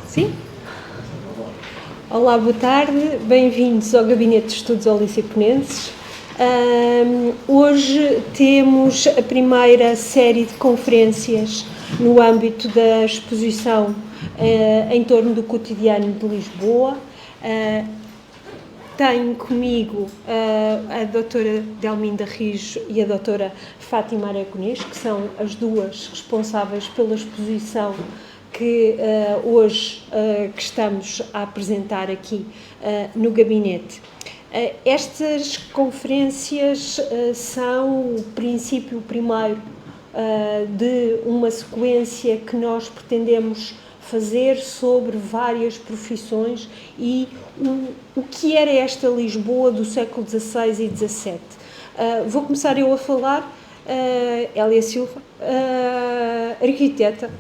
Sim? Olá, boa tarde, bem-vindos ao Gabinete de Estudos Holiciponenses. Hoje temos a primeira série de conferências no âmbito da exposição em torno do cotidiano de Lisboa. Tenho comigo a doutora Delminda Rijo e a doutora Fátima Aragonês, que são as duas responsáveis pela exposição que hoje que estamos a apresentar aqui no gabinete. Estas conferências são o princípio primeiro de uma sequência que nós pretendemos fazer sobre várias profissões e o que era esta Lisboa do século XVI e XVII. Vou começar eu a falar. Hélia Silva, arquiteta,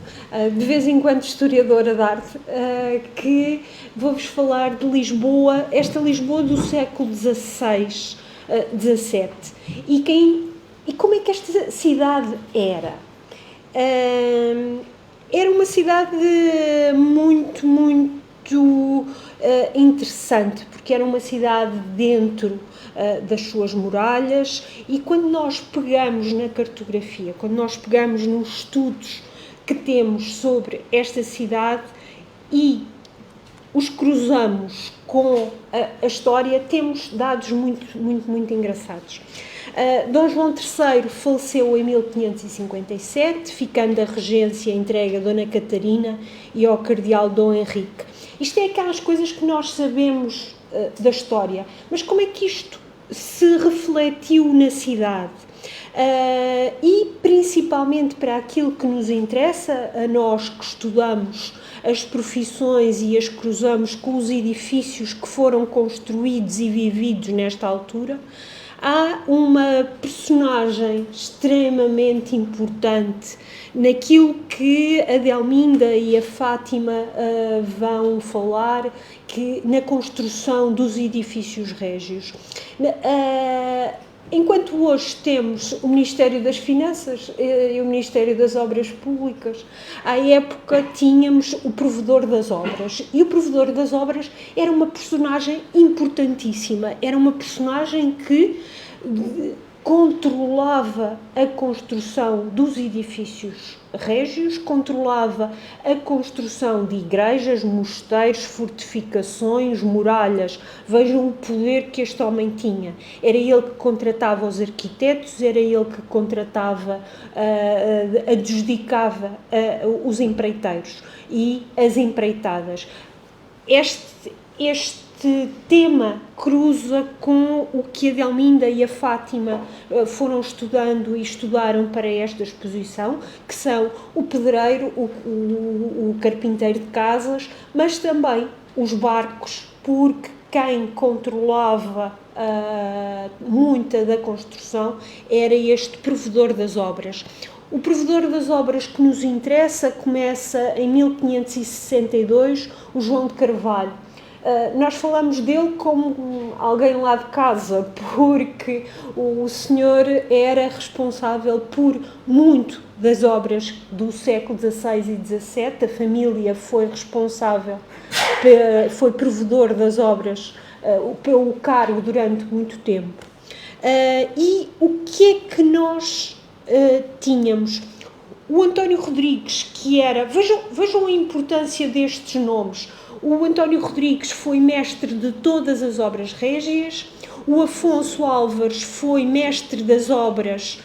de vez em quando historiadora de arte, que vou-vos falar de Lisboa, esta Lisboa do século XVI, XVII. E como é que esta cidade era? Era uma cidade muito interessante, porque era uma cidade dentro das suas muralhas, e quando nós pegamos na cartografia, quando nós pegamos nos estudos que temos sobre esta cidade e os cruzamos com a história, temos dados muito engraçados. Dom João III faleceu em 1557, ficando a regência entregue a Dona Catarina e ao cardeal Dom Henrique. Isto é aquelas coisas que nós sabemos da história, mas como é que isto se refletiu na cidade? E principalmente para aquilo que nos interessa, a nós que estudamos as profissões e as cruzamos com os edifícios que foram construídos e vividos nesta altura, há uma personagem extremamente importante naquilo que a Delminda e a Fátima vão falar, que na construção dos edifícios régios. Enquanto hoje temos o Ministério das Finanças e o Ministério das Obras Públicas, à época tínhamos o Provedor das Obras. E o Provedor das Obras era uma personagem importantíssima, era uma personagem que controlava a construção dos edifícios régios, controlava a construção de igrejas, mosteiros, fortificações, muralhas. Vejam o poder que este homem tinha. Era ele que contratava os arquitetos, era ele que contratava, adjudicava os empreiteiros e as empreitadas. Este tema cruza com o que a Delminda e a Fátima foram estudando e estudaram para esta exposição, que são o pedreiro, o carpinteiro de casas, mas também os barcos, porque quem controlava muita da construção era este provedor das obras. O provedor das obras que nos interessa começa em 1562, o João de Carvalho. Nós falamos dele como alguém lá de casa, porque o senhor era responsável por muito das obras do século XVI e XVII, a família foi responsável, foi provedor das obras pelo cargo durante muito tempo. E o que é que nós tínhamos? O António Rodrigues, que era... Vejam a importância destes nomes. O António Rodrigues foi mestre de todas as obras régias, o Afonso Álvares foi mestre das obras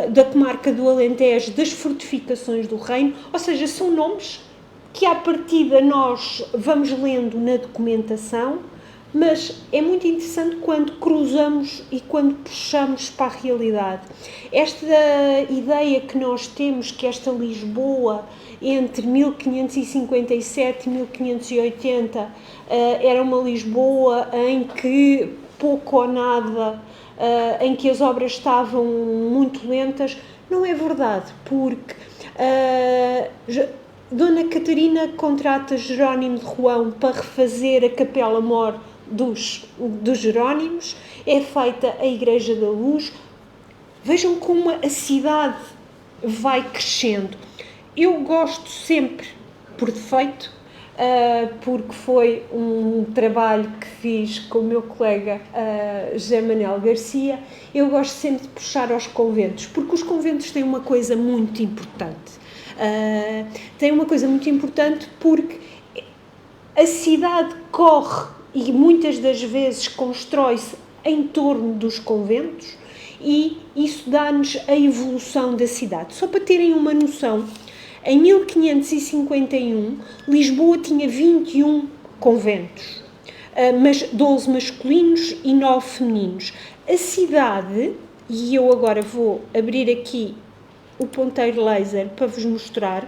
da comarca do Alentejo, das fortificações do reino, ou seja, são nomes que à partida nós vamos lendo na documentação, mas é muito interessante quando cruzamos e quando puxamos para a realidade. Esta ideia que nós temos, que esta Lisboa entre 1557 e 1580 era uma Lisboa em que pouco ou nada, em que as obras estavam muito lentas, não é verdade, porque Dona Catarina contrata Jerónimo de Roão para refazer a Capela-Mor dos Jerónimos, é feita a Igreja da Luz. Vejam como a cidade vai crescendo. Eu gosto sempre, por defeito, porque foi um trabalho que fiz com o meu colega José Manuel Garcia. Eu gosto sempre de puxar aos conventos, porque os conventos têm uma coisa muito importante. Têm uma coisa muito importante porque a cidade corre e muitas das vezes constrói-se em torno dos conventos e isso dá-nos a evolução da cidade. Só para terem uma noção, em 1551, Lisboa tinha 21 conventos, mas 12 masculinos e 9 femininos. A cidade, e eu agora vou abrir aqui o ponteiro laser para vos mostrar,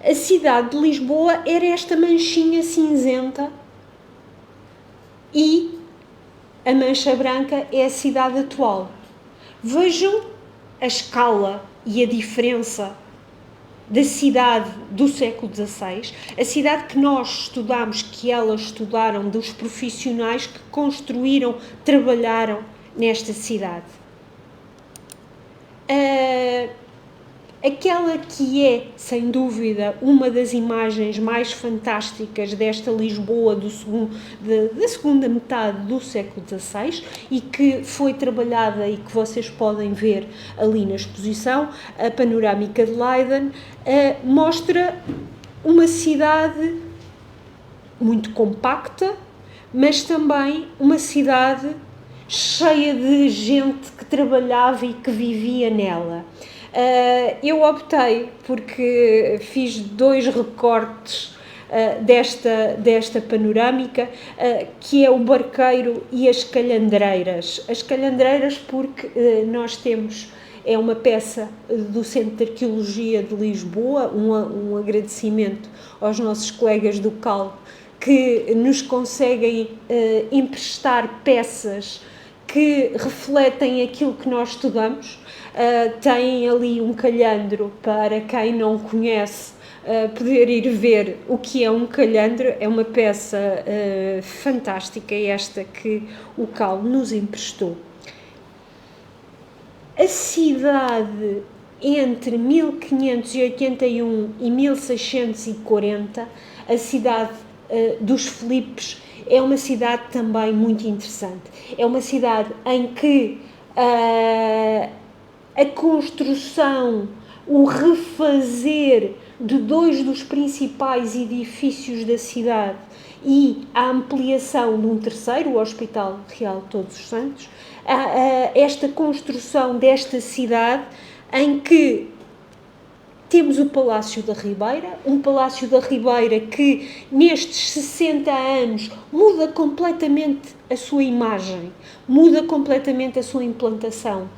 a cidade de Lisboa era esta manchinha cinzenta e a mancha branca é a cidade atual. Vejam a escala e a diferença da cidade do século XVI, a cidade que nós estudamos, que elas estudaram, dos profissionais que construíram, trabalharam nesta cidade. Aquela que é, sem dúvida, uma das imagens mais fantásticas desta Lisboa da segunda metade do século XVI e que foi trabalhada e que vocês podem ver ali na exposição, a panorâmica de Leiden, mostra uma cidade muito compacta, mas também uma cidade cheia de gente que trabalhava e que vivia nela. Eu optei, porque fiz 2 recortes desta panorâmica, que é o Barqueiro e as Calhandreiras. As Calhandreiras porque nós temos, é uma peça do Centro de Arqueologia de Lisboa, um agradecimento aos nossos colegas do CAL que nos conseguem emprestar peças que refletem aquilo que nós estudamos. Tem ali um calhandro, para quem não conhece, poder ir ver o que é um calhandro. É uma peça fantástica, esta que o CAL nos emprestou. A cidade entre 1581 e 1640, a cidade dos Filipes, é uma cidade também muito interessante. É uma cidade em que a construção, o refazer de 2 dos principais edifícios da cidade e a ampliação de um terceiro, o Hospital Real de Todos os Santos, esta construção desta cidade em que temos o Palácio da Ribeira, um Palácio da Ribeira que nestes 60 anos muda completamente a sua imagem, muda completamente a sua implantação.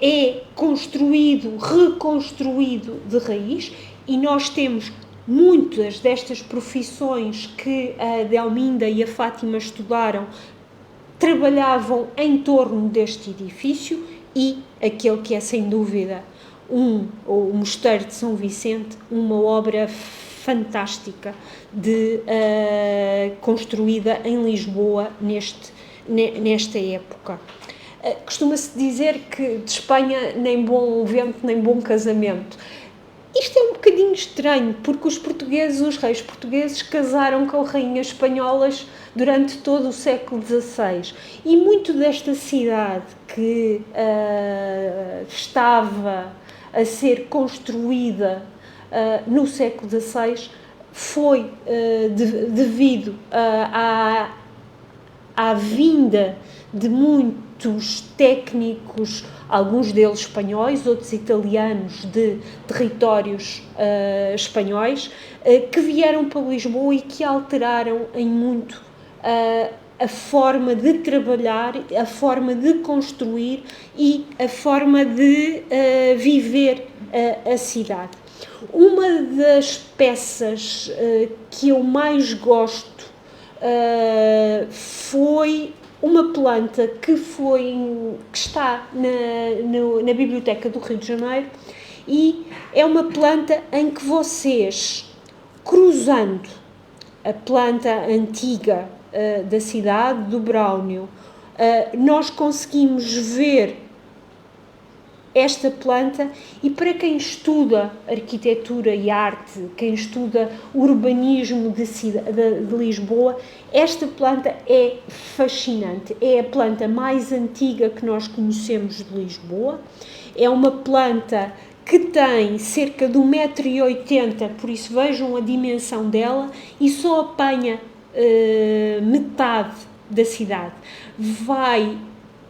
É construído, reconstruído de raiz e nós temos muitas destas profissões que a Delminda e a Fátima estudaram, trabalhavam em torno deste edifício e aquele que é sem dúvida o Mosteiro de São Vicente, uma obra fantástica construída em Lisboa nesta época. Costuma-se dizer que de Espanha nem bom vento, nem bom casamento. Isto é um bocadinho estranho, porque os reis portugueses casaram com rainhas espanholas durante todo o século XVI. E muito desta cidade que estava a ser construída no século XVI foi devido à vinda de muitos técnicos, alguns deles espanhóis, outros italianos, de territórios espanhóis, que vieram para Lisboa e que alteraram em muito a forma de trabalhar, a forma de construir e a forma de viver a cidade. Uma das peças que eu mais gosto foi uma planta que está na Biblioteca do Rio de Janeiro, e é uma planta em que vocês, cruzando a planta antiga da cidade, do Bráunio, nós conseguimos ver esta planta, e para quem estuda arquitetura e arte, quem estuda urbanismo de Lisboa, esta planta é fascinante. É a planta mais antiga que nós conhecemos de Lisboa. É uma planta que tem cerca de 1,80 m, por isso vejam a dimensão dela, e só apanha metade da cidade. Vai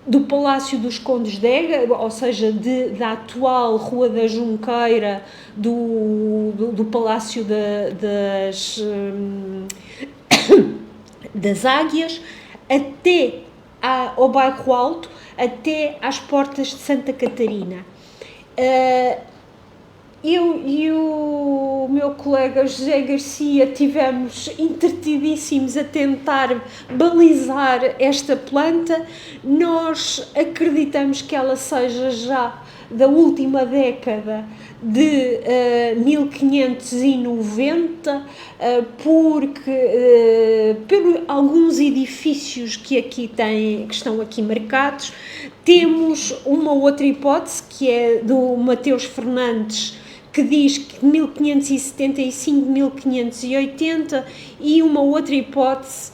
do Palácio dos Condes de Ega, ou seja, da atual Rua da Junqueira, do Palácio das Águias, até ao Bairro Alto, até às portas de Santa Catarina. Eu e o meu colega José Garcia tivemos entretidíssimos a tentar balizar esta planta. Nós acreditamos que ela seja já da última década de 1590, porque por alguns edifícios que estão aqui marcados. Temos uma outra hipótese, que é do Mateus Fernandes, que diz que 1575-1580, e uma outra hipótese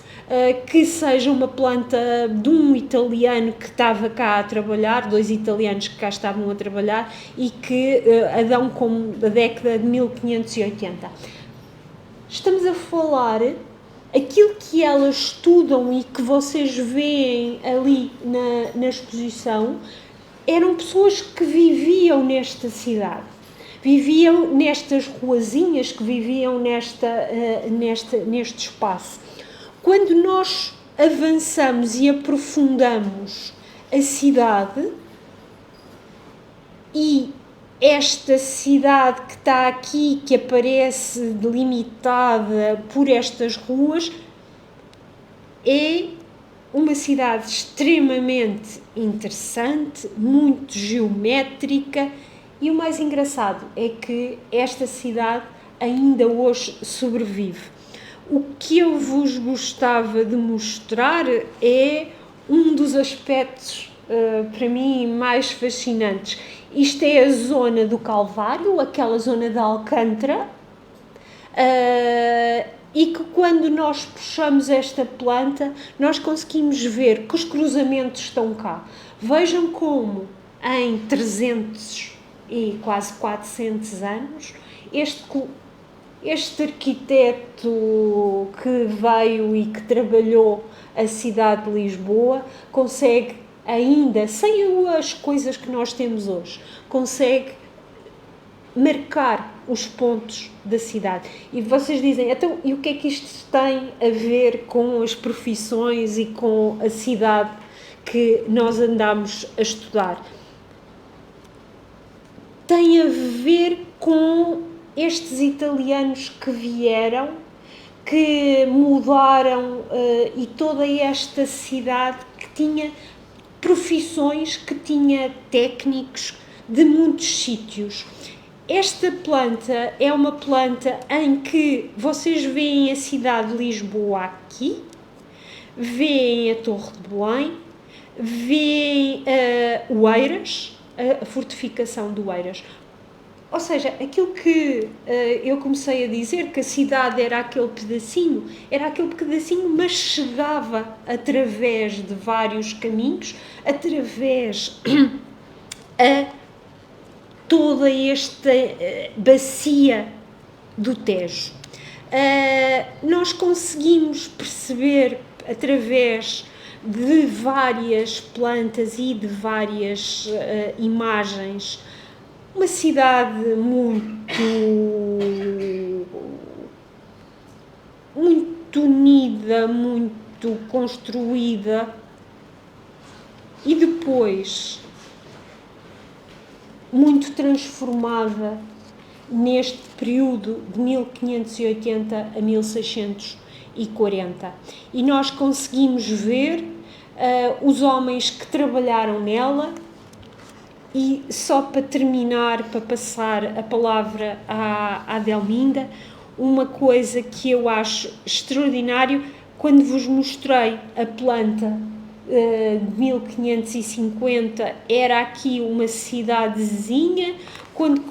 que seja uma planta de um italiano que estava cá a trabalhar, 2 italianos que cá estavam a trabalhar, e que a dão como da década de 1580. Estamos a falar aquilo que elas estudam e que vocês veem ali na exposição. Eram pessoas que viviam nesta cidade, viviam nestas ruazinhas, que viviam neste espaço. Quando nós avançamos e aprofundamos a cidade, e esta cidade que está aqui, que aparece delimitada por estas ruas, é uma cidade extremamente interessante, muito geométrica, e o mais engraçado é que esta cidade ainda hoje sobrevive. O que eu vos gostava de mostrar é um dos aspectos, para mim, mais fascinantes. Isto é a zona do Calvário, aquela zona de Alcântara, e que quando nós puxamos esta planta, nós conseguimos ver que os cruzamentos estão cá. Vejam como em 300 e quase 400 anos, este arquiteto que veio e que trabalhou a cidade de Lisboa consegue, ainda sem as coisas que nós temos hoje, consegue marcar os pontos da cidade. E vocês dizem, então, e o que é que isto tem a ver com as profissões e com a cidade que nós andamos a estudar? Tem a ver com estes italianos que vieram, que mudaram, e toda esta cidade que tinha profissões, que tinha técnicos de muitos sítios. Esta planta é uma planta em que vocês veem a cidade de Lisboa aqui, veem a Torre de Belém, veem o Eiras, a fortificação do Eiras. Ou seja, aquilo que eu comecei a dizer, que a cidade era aquele pedacinho, mas chegava através de vários caminhos, através a toda esta bacia do Tejo. Nós conseguimos perceber, através de várias plantas e de várias imagens, uma cidade muito unida, muito construída, e depois muito transformada neste período de 1580 a 1640. E nós conseguimos ver os homens que trabalharam nela. E só para terminar, para passar a palavra à Adelminda, uma coisa que eu acho extraordinário, quando vos mostrei a planta 1550 era aqui uma cidadezinha. Quando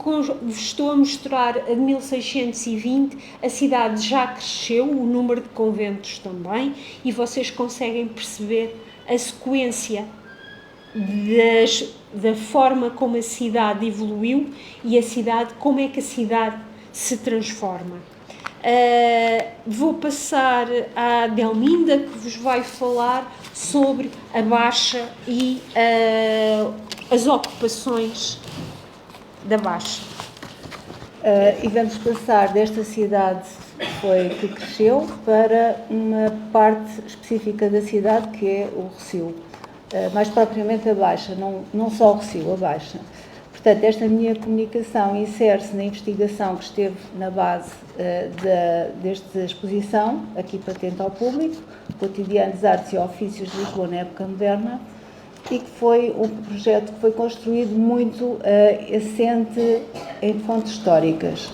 vos estou a mostrar a de 1620, a cidade já cresceu, o número de conventos também, e vocês conseguem perceber a sequência da forma como a cidade evoluiu e como é que a cidade se transforma. Vou passar à Delminda, que vos vai falar sobre a Baixa e as ocupações da Baixa. E vamos passar desta cidade que cresceu para uma parte específica da cidade, que é o Rossio. Mais propriamente a Baixa, não só o Rossio, a Baixa. Portanto, esta minha comunicação insere-se na investigação que esteve na base desta exposição, aqui patente ao público, Cotidianos, Artes e Ofícios de Lisboa na Época Moderna, e que foi um projeto que foi construído muito assente em fontes históricas.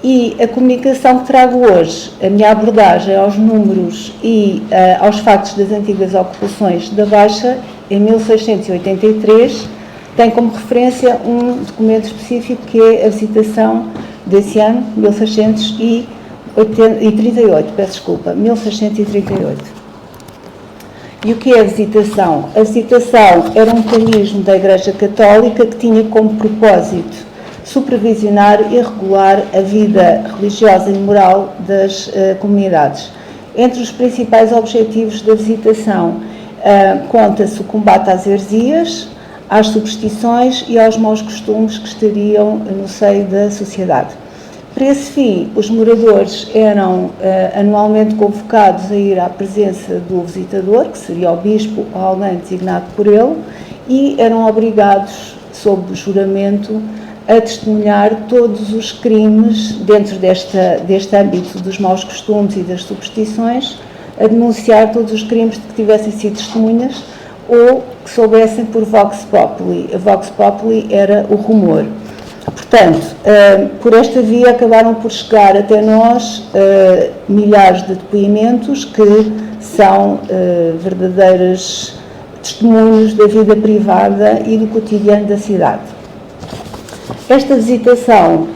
E a comunicação que trago hoje, a minha abordagem aos números e aos factos das antigas ocupações da Baixa, em 1683, tem como referência um documento específico que é a visitação desse ano, 1638. E o que é a visitação? A visitação era um mecanismo da Igreja Católica que tinha como propósito supervisionar e regular a vida religiosa e moral das comunidades. Entre os principais objetivos da visitação, conta-se o combate às heresias, às superstições e aos maus costumes que estariam no seio da sociedade. Para esse fim, os moradores eram anualmente convocados a ir à presença do visitador, que seria o bispo ou alguém designado por ele, e eram obrigados, sob juramento, a testemunhar todos os crimes dentro deste âmbito dos maus costumes e das superstições, a denunciar todos os crimes de que tivessem sido testemunhas ou que soubessem por vox populi. A vox populi era o rumor. Portanto, por esta via acabaram por chegar até nós milhares de depoimentos que são verdadeiros testemunhos da vida privada e do cotidiano da cidade. Esta visitação,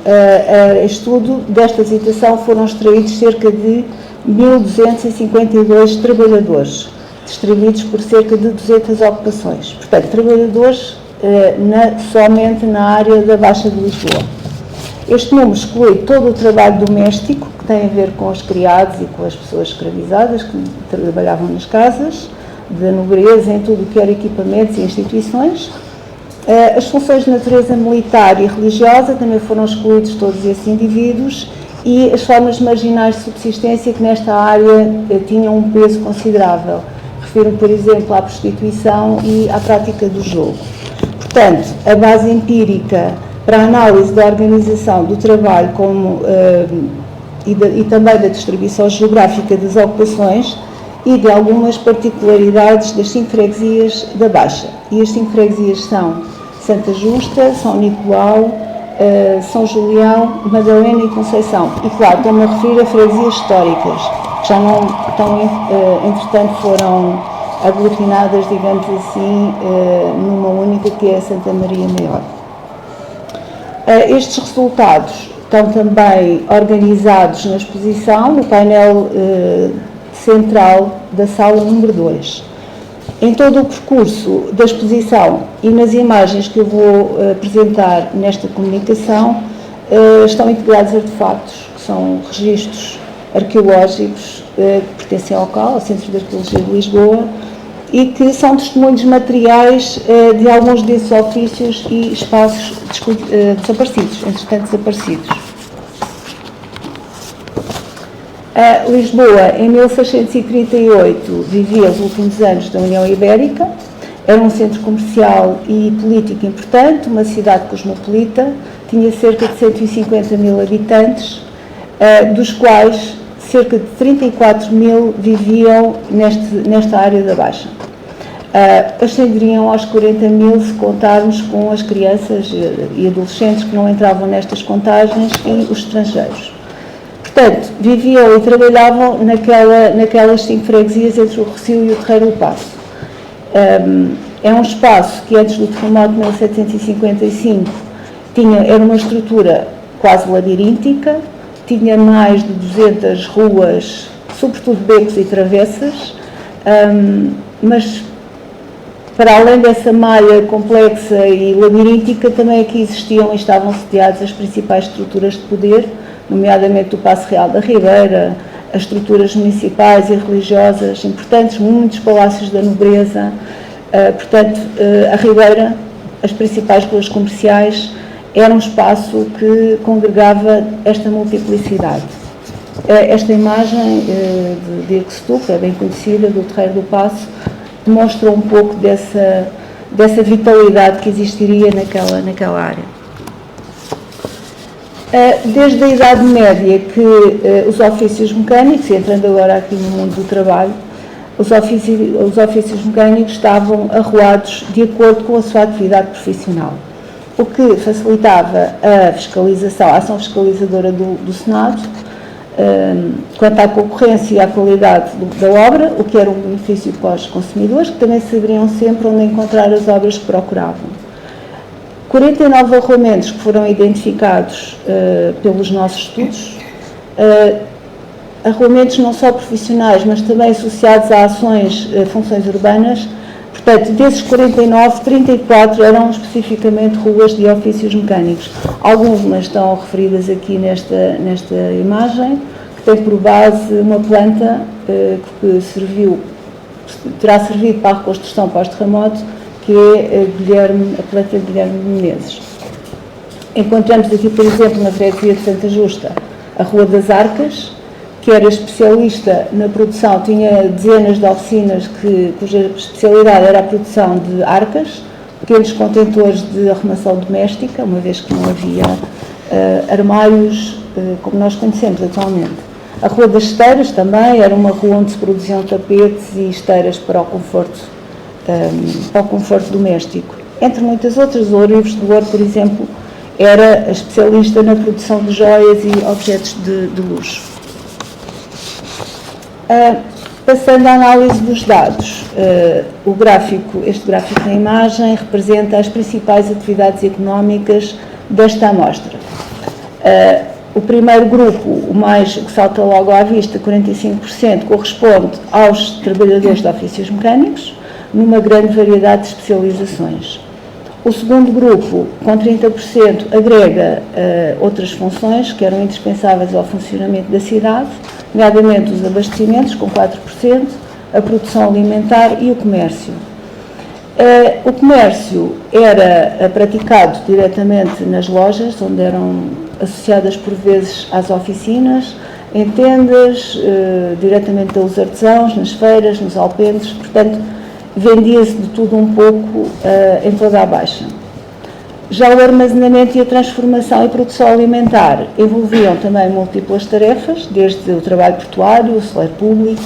estudo desta visitação foram extraídos cerca de 1.252 trabalhadores, distribuídos por cerca de 200 ocupações. Portanto, trabalhadores somente na área da Baixa de Lisboa. Este número exclui todo o trabalho doméstico, que tem a ver com os criados e com as pessoas escravizadas que trabalhavam nas casas, da nobreza, em tudo o que era equipamentos e instituições. As funções de natureza militar e religiosa também foram excluídos todos esses indivíduos, e as formas marginais de subsistência que nesta área tinham um peso considerável. Refiro, por exemplo, à prostituição e à prática do jogo. Portanto, a base empírica para a análise da organização do trabalho e também da distribuição geográfica das ocupações e de algumas particularidades das 5 freguesias da Baixa. E as 5 freguesias são Santa Justa, São Nicolau, São Julião, Madalena e Conceição. E claro, estou-me a referir a freguesias históricas, que já não estão, entretanto, foram aglutinadas, digamos assim, numa única, que é a Santa Maria Maior. Estes resultados estão também organizados na exposição, no painel central da sala número 2. Em todo o percurso da exposição e nas imagens que eu vou apresentar nesta comunicação, estão integrados artefactos, que são registros arqueológicos que pertencem ao CAL, ao Centro de Arqueologia de Lisboa, e que são testemunhos materiais de alguns desses ofícios e espaços desaparecidos, entretanto desaparecidos. Lisboa, em 1638, vivia os últimos anos da União Ibérica, era um centro comercial e político importante, uma cidade cosmopolita, tinha cerca de 150 mil habitantes, dos quais cerca de 34 mil viviam nesta área da Baixa. Ascenderiam aos 40 mil se contarmos com as crianças e adolescentes que não entravam nestas contagens e os estrangeiros. Portanto, viviam e trabalhavam naquelas 5 freguesias entre o Rossio e o Terreiro do Paço. É um espaço que antes do terremoto de 1755 era uma estrutura quase labiríntica, tinha mais de 200 ruas, sobretudo becos e travessas, mas para além dessa malha complexa e labiríntica, também aqui existiam e estavam sediadas as principais estruturas de poder, nomeadamente o Paço Real da Ribeira, as estruturas municipais e religiosas importantes, muitos palácios da nobreza. Portanto, a Ribeira, as principais ruas comerciais, era um espaço que congregava esta multiplicidade. Esta imagem de Irxtu, que é bem conhecida, do Terreiro do Paço, demonstra um pouco dessa vitalidade que existiria naquela área. Desde a Idade Média que os ofícios mecânicos, entrando agora aqui no mundo do trabalho, os ofícios mecânicos estavam arruados de acordo com a sua atividade profissional, o que facilitava a fiscalização, a ação fiscalizadora do Senado, quanto à concorrência e à qualidade da obra, o que era um benefício para os consumidores, que também saberiam sempre onde encontrar as obras que procuravam. 49 arruamentos que foram identificados pelos nossos estudos, arruamentos não só profissionais, mas também associados a ações, funções urbanas. Portanto, desses 49, 34 eram especificamente ruas de ofícios mecânicos. Algumas estão referidas aqui nesta imagem, que tem por base uma planta que terá servido para a reconstrução pós-terremoto, que é a planta de Guilherme Menezes. Encontramos aqui, por exemplo, na freguesia de Santa Justa, a Rua das Arcas, que era especialista na produção, tinha dezenas de oficinas cuja especialidade era a produção de arcas, pequenos contentores de arrumação doméstica, uma vez que não havia armários como nós conhecemos atualmente. A Rua das Esteiras também era uma rua onde se produziam tapetes e esteiras para o conforto doméstico. Entre muitas outras, o Ourives do Ouro, por exemplo, era especialista na produção de joias e objetos de luxo. Passando à análise dos dados, este gráfico na imagem representa as principais atividades económicas desta amostra. O primeiro grupo, o que salta logo à vista, 45%, corresponde aos trabalhadores de ofícios mecânicos, numa grande variedade de especializações. O segundo grupo, com 30%, agrega outras funções que eram indispensáveis ao funcionamento da cidade, nomeadamente os abastecimentos, com 4%, a produção alimentar e o comércio. O comércio era praticado diretamente nas lojas, onde eram associadas por vezes às oficinas, em tendas, diretamente pelos artesãos, nas feiras, nos alpendres, portanto, vendia-se de tudo um pouco em toda a Baixa. Já o armazenamento e a transformação e produção alimentar envolviam também múltiplas tarefas, desde o trabalho portuário, o celeiro público,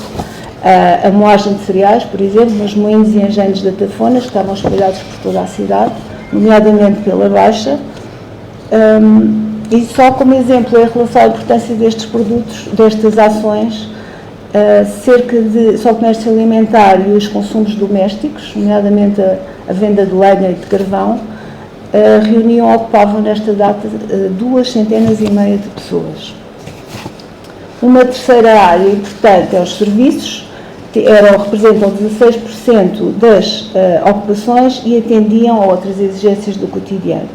a moagem de cereais, por exemplo, nos moinhos e engenhos da Tafona, que estavam espalhados por toda a cidade, nomeadamente pela Baixa. E só como exemplo, em relação à importância destes produtos, destas ações, só o comércio alimentar e os consumos domésticos, nomeadamente a venda de lenha e de carvão, ocupavam nesta data 2,5 centenas de pessoas. Uma terceira área importante é os serviços, representam 16% das ocupações e atendiam a outras exigências do cotidiano.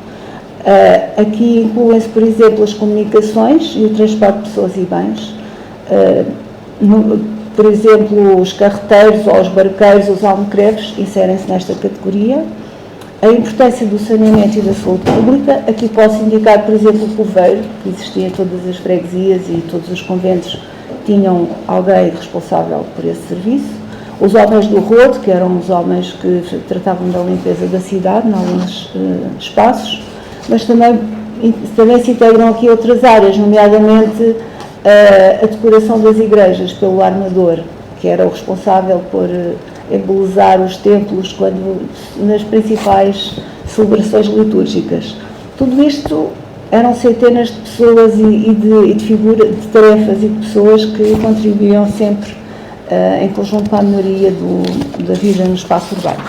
Aqui incluem-se, por exemplo, as comunicações e o transporte de pessoas e bens, por exemplo, os carreteiros ou os barqueiros, os almocreves, inserem-se nesta categoria. A importância do saneamento e da saúde pública, aqui posso indicar, por exemplo, o poveiro, que existia em todas as freguesias e todos os conventos tinham alguém responsável por esse serviço. Os homens do rodo, que eram os homens que tratavam da limpeza da cidade, em alguns espaços, mas também se integram aqui outras áreas, nomeadamente a decoração das igrejas pelo armador, que era o responsável por embelezar os templos nas principais celebrações litúrgicas. Tudo isto eram centenas de pessoas e de tarefas e de pessoas que contribuíam sempre em conjunto com a melhoria da vida no espaço urbano.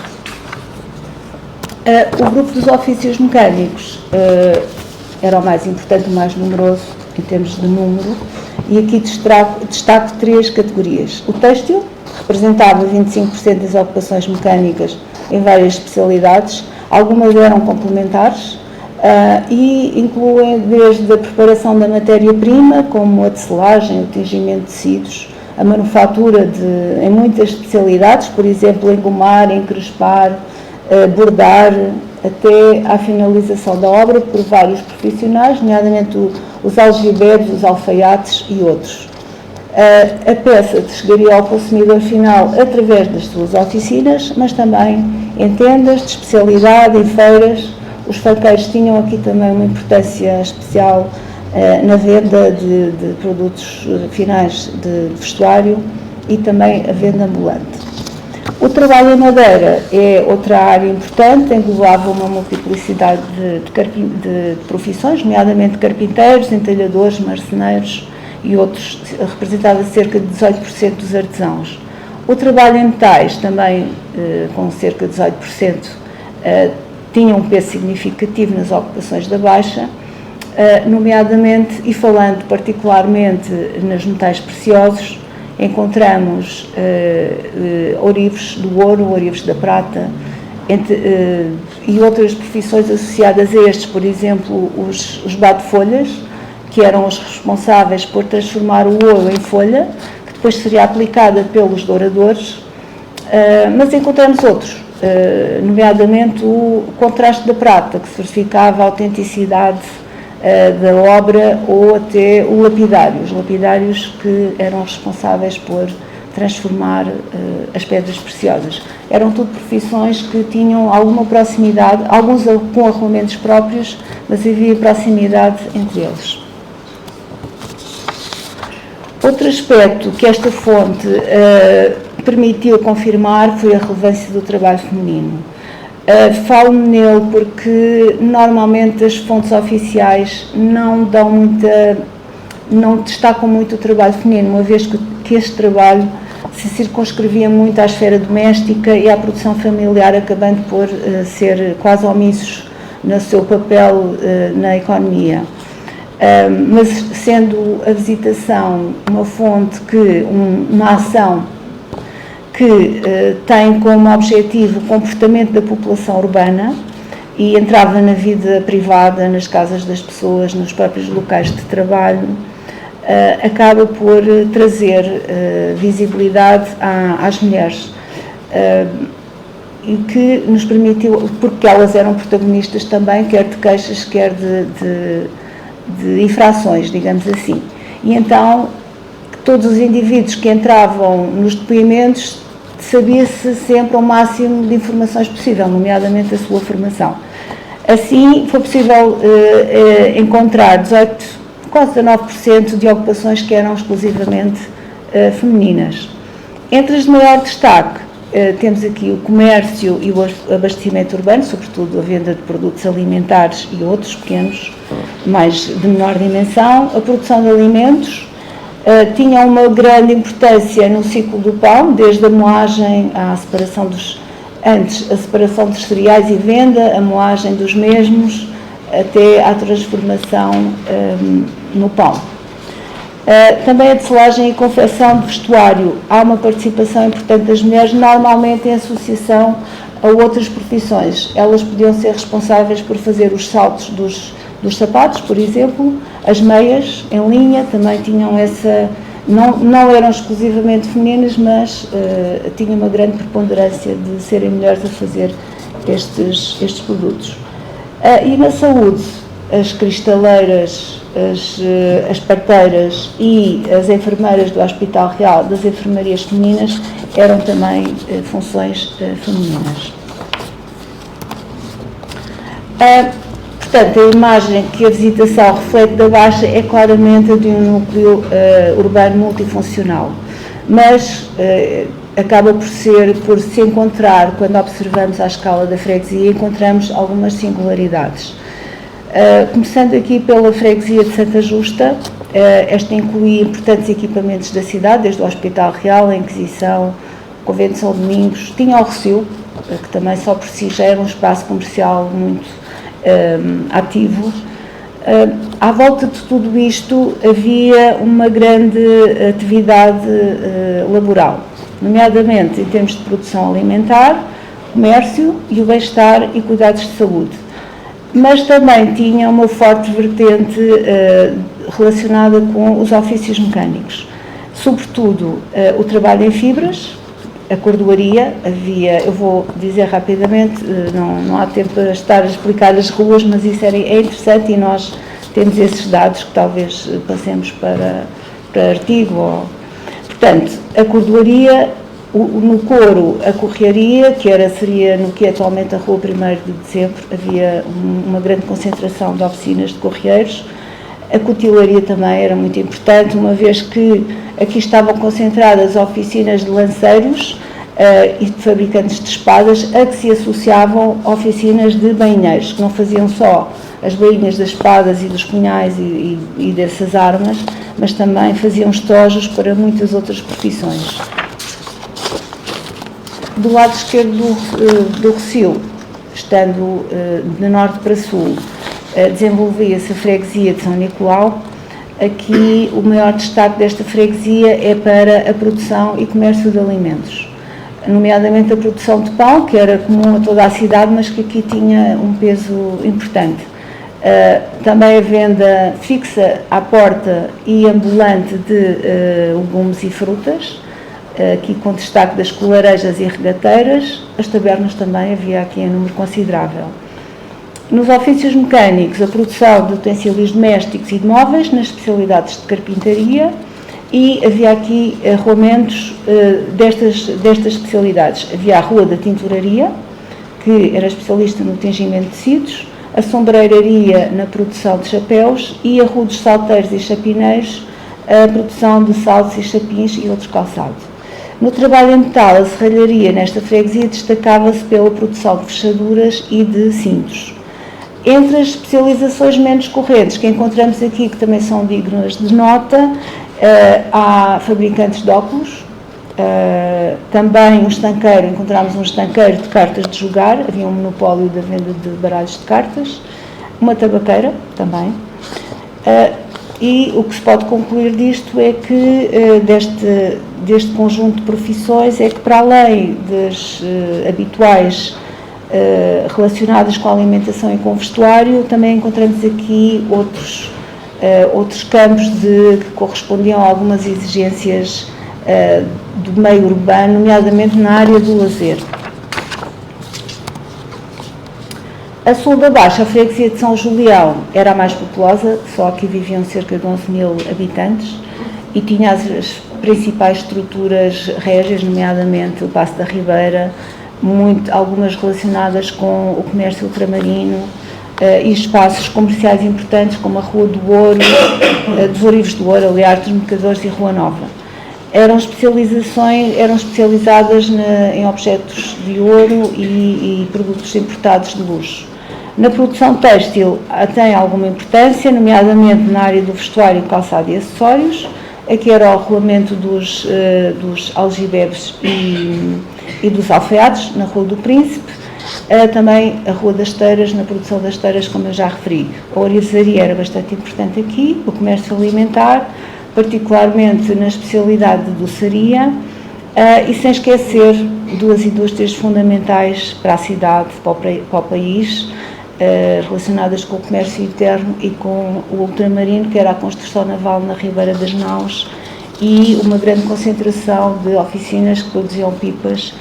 O grupo dos ofícios mecânicos era o mais importante, o mais numeroso em termos de número, e aqui destaco 3 categorias. O têxtil representava 25% das ocupações mecânicas em várias especialidades, algumas eram complementares, e incluem desde a preparação da matéria-prima, como a tecelagem, o tingimento de tecidos, a manufatura em muitas especialidades, por exemplo, engomar, encrespar, bordar, até à finalização da obra por vários profissionais, nomeadamente os algibeiros, os alfaiates e outros. A peça chegaria ao consumidor final através das suas oficinas, mas também em tendas de especialidade, em feiras. Os fanqueiros tinham aqui também uma importância especial na venda de produtos finais de vestuário e também a venda ambulante. O trabalho em madeira é outra área importante, englobava uma multiplicidade de profissões, nomeadamente carpinteiros, entalhadores, marceneiros e outros, representava cerca de 18% dos artesãos. O trabalho em metais, também com cerca de 18%, tinha um peso significativo nas ocupações da Baixa, nomeadamente, e falando particularmente nos metais preciosos, encontramos ourives do ouro, ourives da prata, e outras profissões associadas a estes, por exemplo, os bate-folhas, que eram os responsáveis por transformar o ouro em folha, que depois seria aplicada pelos douradores, mas encontramos outros, nomeadamente o contraste da prata, que certificava a autenticidade da obra, ou até o lapidário, os lapidários que eram responsáveis por transformar as pedras preciosas. Eram tudo profissões que tinham alguma proximidade, alguns com arrumamentos próprios, mas havia proximidade entre eles. Outro aspecto que esta fonte permitiu confirmar foi a relevância do trabalho feminino. Falo nele porque normalmente as fontes oficiais não destacam muito o trabalho feminino, uma vez que este trabalho se circunscrevia muito à esfera doméstica e à produção familiar, acabando por ser quase omissos no seu papel na economia. Mas sendo a visitação uma fonte uma ação que tem como objetivo o comportamento da população urbana e entrava na vida privada, nas casas das pessoas, nos próprios locais de trabalho, acaba por trazer visibilidade às mulheres, e que nos permitiu, porque elas eram protagonistas também, quer de queixas, quer de infrações, digamos assim. E então, todos os indivíduos que entravam nos depoimentos, sabia-se sempre o máximo de informações possível, nomeadamente a sua formação. Assim, foi possível encontrar quase 19% de ocupações que eram exclusivamente femininas. Entre as de maior destaque, temos aqui o comércio e o abastecimento urbano, sobretudo a venda de produtos alimentares e outros pequenos, de menor dimensão, a produção de alimentos, tinha uma grande importância no ciclo do pão, desde a moagem à separação a separação dos cereais e venda, a moagem dos mesmos, até à transformação no pão. Também a tecelagem e confecção de vestuário. Há uma participação importante das mulheres, normalmente em associação a outras profissões. Elas podiam ser responsáveis por fazer os saltos dos sapatos, por exemplo, as meias em linha, também tinham não eram exclusivamente femininas, mas tinham uma grande preponderância de serem mulheres a fazer estes produtos. E na saúde, as cristaleiras, as parteiras e as enfermeiras do Hospital Real, das enfermarias femininas, eram também funções femininas. Portanto, a imagem que a visitação reflete da Baixa é claramente a de um núcleo urbano multifuncional, mas acaba por se encontrar, quando observamos a escala da freguesia, encontramos algumas singularidades. Começando aqui pela freguesia de Santa Justa, esta incluía importantes equipamentos da cidade, desde o Hospital Real, a Inquisição, o Convento de São Domingos, tinha o Rossio, que também só por si já era um espaço comercial muito ativo. À volta de tudo isto havia uma grande atividade laboral, nomeadamente em termos de produção alimentar, comércio e o bem-estar e cuidados de saúde. Mas também tinha uma forte vertente relacionada com os ofícios mecânicos, sobretudo o trabalho em fibras, a cordoaria, eu vou dizer rapidamente, não há tempo para estar a explicar as ruas, mas isso é interessante e nós temos esses dados que talvez passemos para artigo. Portanto, a cordoaria, no Coro, a correaria, seria no que é atualmente a Rua 1º de Dezembro, havia uma grande concentração de oficinas de correieiros. A cutilaria também era muito importante, uma vez que aqui estavam concentradas oficinas de lanceiros e de fabricantes de espadas, a que se associavam oficinas de bainheiros, que não faziam só as bainhas das espadas e dos punhais e dessas armas, mas também faziam estojos para muitas outras profissões. Do lado esquerdo do Rossio, estando de norte para sul, desenvolvia-se a freguesia de São Nicolau. Aqui o maior destaque desta freguesia é para a produção e comércio de alimentos, nomeadamente a produção de pão, que era comum a toda a cidade, mas que aqui tinha um peso importante. Também a venda fixa à porta e ambulante de legumes e frutas, aqui com destaque das colarejas e regateiras. As tabernas também havia aqui em número considerável. Nos ofícios mecânicos, a produção de utensílios domésticos e de móveis, nas especialidades de carpintaria, e havia aqui arruamentos destas especialidades. Havia a Rua da Tinturaria, que era especialista no tingimento de tecidos, a sombreiraria na produção de chapéus e a Rua dos Salteiros e Chapineiros, a produção de saltos e chapins e outros calçados. No trabalho em metal, a serralharia nesta freguesia destacava-se pela produção de fechaduras e de cintos. Entre as especializações menos correntes que encontramos aqui, que também são dignas de nota, há fabricantes de óculos, também um estanqueiro, encontramos um estanqueiro de cartas de jogar, havia um monopólio da venda de baralhos de cartas, uma tabaqueira também, e o que se pode concluir disto é que deste conjunto de profissões é que, para além das habituais relacionadas com a alimentação e com o vestuário, também encontramos aqui outros campos que correspondiam a algumas exigências do meio urbano, nomeadamente na área do lazer. A sul da Baixa, a freguesia de São Julião, era a mais populosa, só aqui viviam cerca de 11.000 habitantes e tinha as principais estruturas régias, nomeadamente o Paço da Ribeira, algumas relacionadas com o comércio ultramarino e espaços comerciais importantes como a Rua do Ouro, dos Ourivos do Ouro, aliás, dos Mercadores e Rua Nova. Eram especializadas em objetos de ouro e produtos importados de luxo. Na produção têxtil tem alguma importância, nomeadamente na área do vestuário, calçado e acessórios. Aqui era o rolamento dos algibebes e dos alfaiates, na Rua do Príncipe. Também a Rua das Teiras, na produção das teiras, como eu já referi. A ourivesaria era bastante importante aqui, o comércio alimentar, particularmente na especialidade de doçaria, e sem esquecer duas indústrias fundamentais para a cidade, para o país, relacionadas com o comércio interno e com o ultramarino, que era a construção naval na Ribeira das Naus e uma grande concentração de oficinas que produziam pipas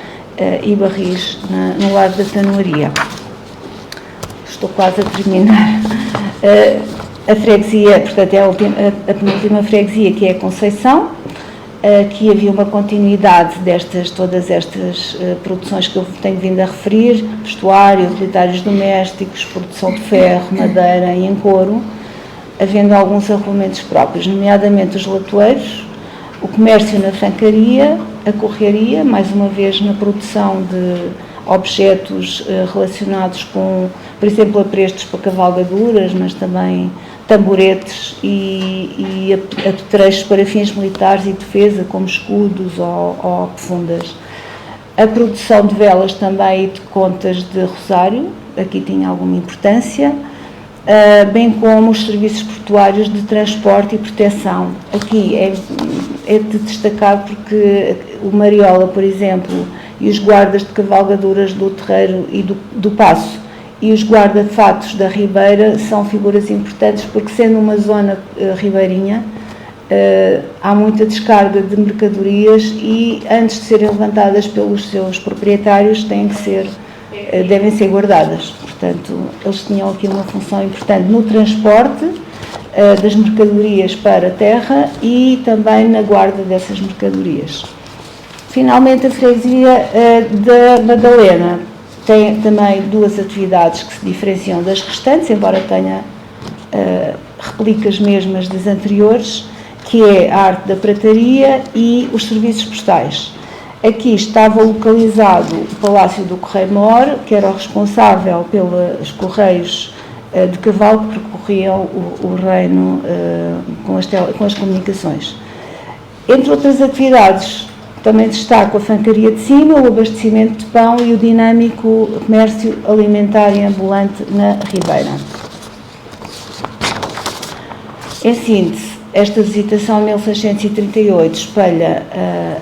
e barris no Largo da Tanoaria. Estou quase a terminar. A freguesia, portanto, é a penúltima freguesia, que é a Conceição. Aqui havia uma continuidade todas estas produções que eu tenho vindo a referir: vestuário, utilitários domésticos, produção de ferro, madeira e em couro, havendo alguns arrumamentos próprios, nomeadamente os latoeiros, o comércio na francaria, a correaria, mais uma vez na produção de objetos relacionados com, por exemplo, aprestos para cavalgaduras, mas também tamboretes e apetrechos para fins militares e defesa, como escudos ou fundas. A produção de velas também e de contas de rosário, aqui tinha alguma importância, bem como os serviços portuários de transporte e proteção. Aqui é de destacar porque o Mariola, por exemplo, e os guardas de cavalgaduras do Terreiro e do Paço e os guarda-fatos da Ribeira são figuras importantes porque, sendo uma zona ribeirinha, há muita descarga de mercadorias e, antes de serem levantadas pelos seus proprietários, devem ser guardadas. Portanto, eles tinham aqui uma função importante no transporte das mercadorias para a terra e também na guarda dessas mercadorias. Finalmente, a freguesia da Madalena tem também duas atividades que se diferenciam das restantes, embora tenha replicas mesmas das anteriores, que é a arte da prataria e os serviços postais. Aqui estava localizado o Palácio do Correio-Mor, que era o responsável pelos correios de cavalo que percorriam o reino com as comunicações. Entre outras atividades, também destaco a fancaria de cima, o abastecimento de pão e o dinâmico comércio alimentar e ambulante na Ribeira. Em síntese, esta visitação em 1638 espelha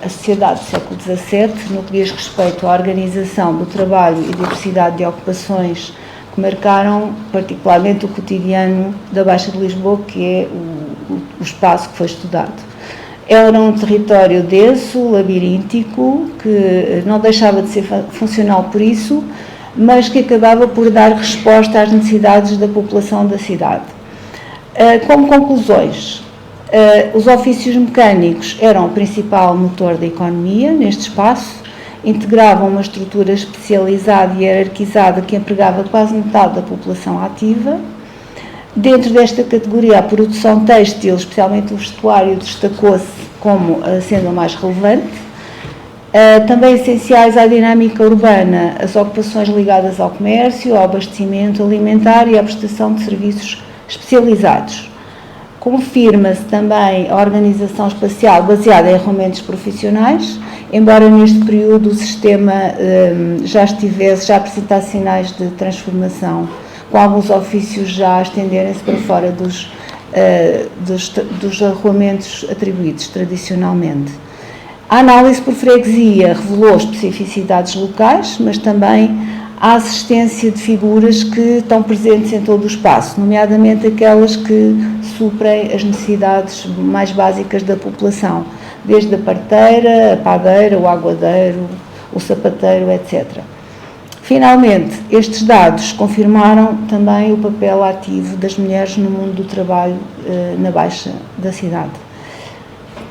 a sociedade do século XVII no que diz respeito à organização do trabalho e diversidade de ocupações que marcaram particularmente o cotidiano da Baixa de Lisboa, que é o espaço que foi estudado. Era um território denso, labiríntico, que não deixava de ser funcional por isso, mas que acabava por dar resposta às necessidades da população da cidade. Como conclusões, os ofícios mecânicos eram o principal motor da economia neste espaço, integravam uma estrutura especializada e hierarquizada que empregava quase metade da população ativa. Dentro desta categoria, a produção têxtil, especialmente o vestuário, destacou-se como sendo a mais relevante. Também essenciais à dinâmica urbana, as ocupações ligadas ao comércio, ao abastecimento alimentar e à prestação de serviços especializados. Confirma-se também a organização espacial baseada em arrumamentos profissionais, embora neste período o sistema já apresentasse sinais de transformação, com alguns ofícios já a estenderem-se para fora dos arruamentos atribuídos tradicionalmente. A análise por freguesia revelou especificidades locais, mas também a assistência de figuras que estão presentes em todo o espaço, nomeadamente aquelas que suprem as necessidades mais básicas da população, desde a parteira, a padeira, o aguadeiro, o sapateiro, etc. Finalmente, estes dados confirmaram também o papel ativo das mulheres no mundo do trabalho na Baixa da cidade.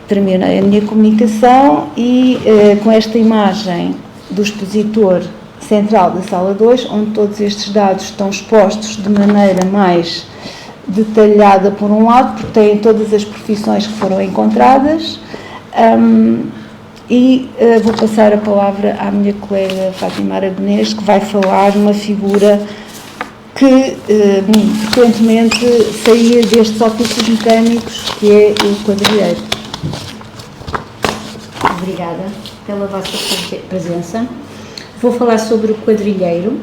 Terminei a minha comunicação e com esta imagem do expositor central da Sala 2, onde todos estes dados estão expostos de maneira mais detalhada por um lado, porque têm todas as profissões que foram encontradas, vou passar a palavra à minha colega Fátima Aragonês, que vai falar de uma figura que frequentemente saía destes ofícios mecânicos, que é o quadrilheiro. Obrigada pela vossa presença. Vou falar sobre o quadrilheiro.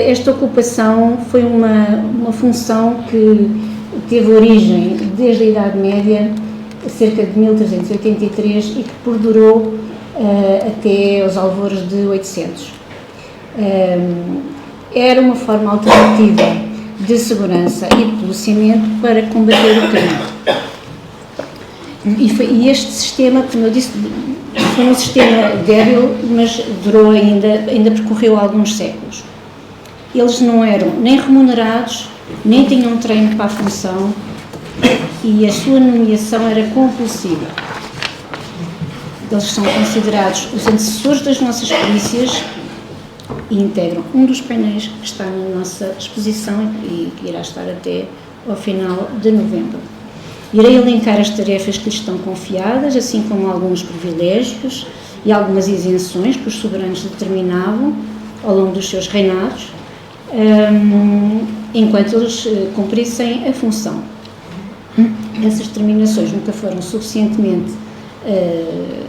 Esta ocupação foi uma função que teve origem desde a Idade Média, cerca de 1383, e que perdurou até aos alvores de 800. Era uma forma alternativa de segurança e de policiamento para combater o crime. E este sistema, como eu disse, foi um sistema débil, mas durou ainda percorreu alguns séculos. Eles não eram nem remunerados, nem tinham treino para a função, e a sua nomeação era compulsiva. Eles são considerados os antecessores das nossas polícias e integram um dos painéis que está na nossa exposição e que irá estar até ao final de novembro. Irei elencar as tarefas que lhes estão confiadas, assim como alguns privilégios e algumas isenções que os soberanos determinavam ao longo dos seus reinados, enquanto eles cumprissem a função. Essas determinações nunca foram suficientemente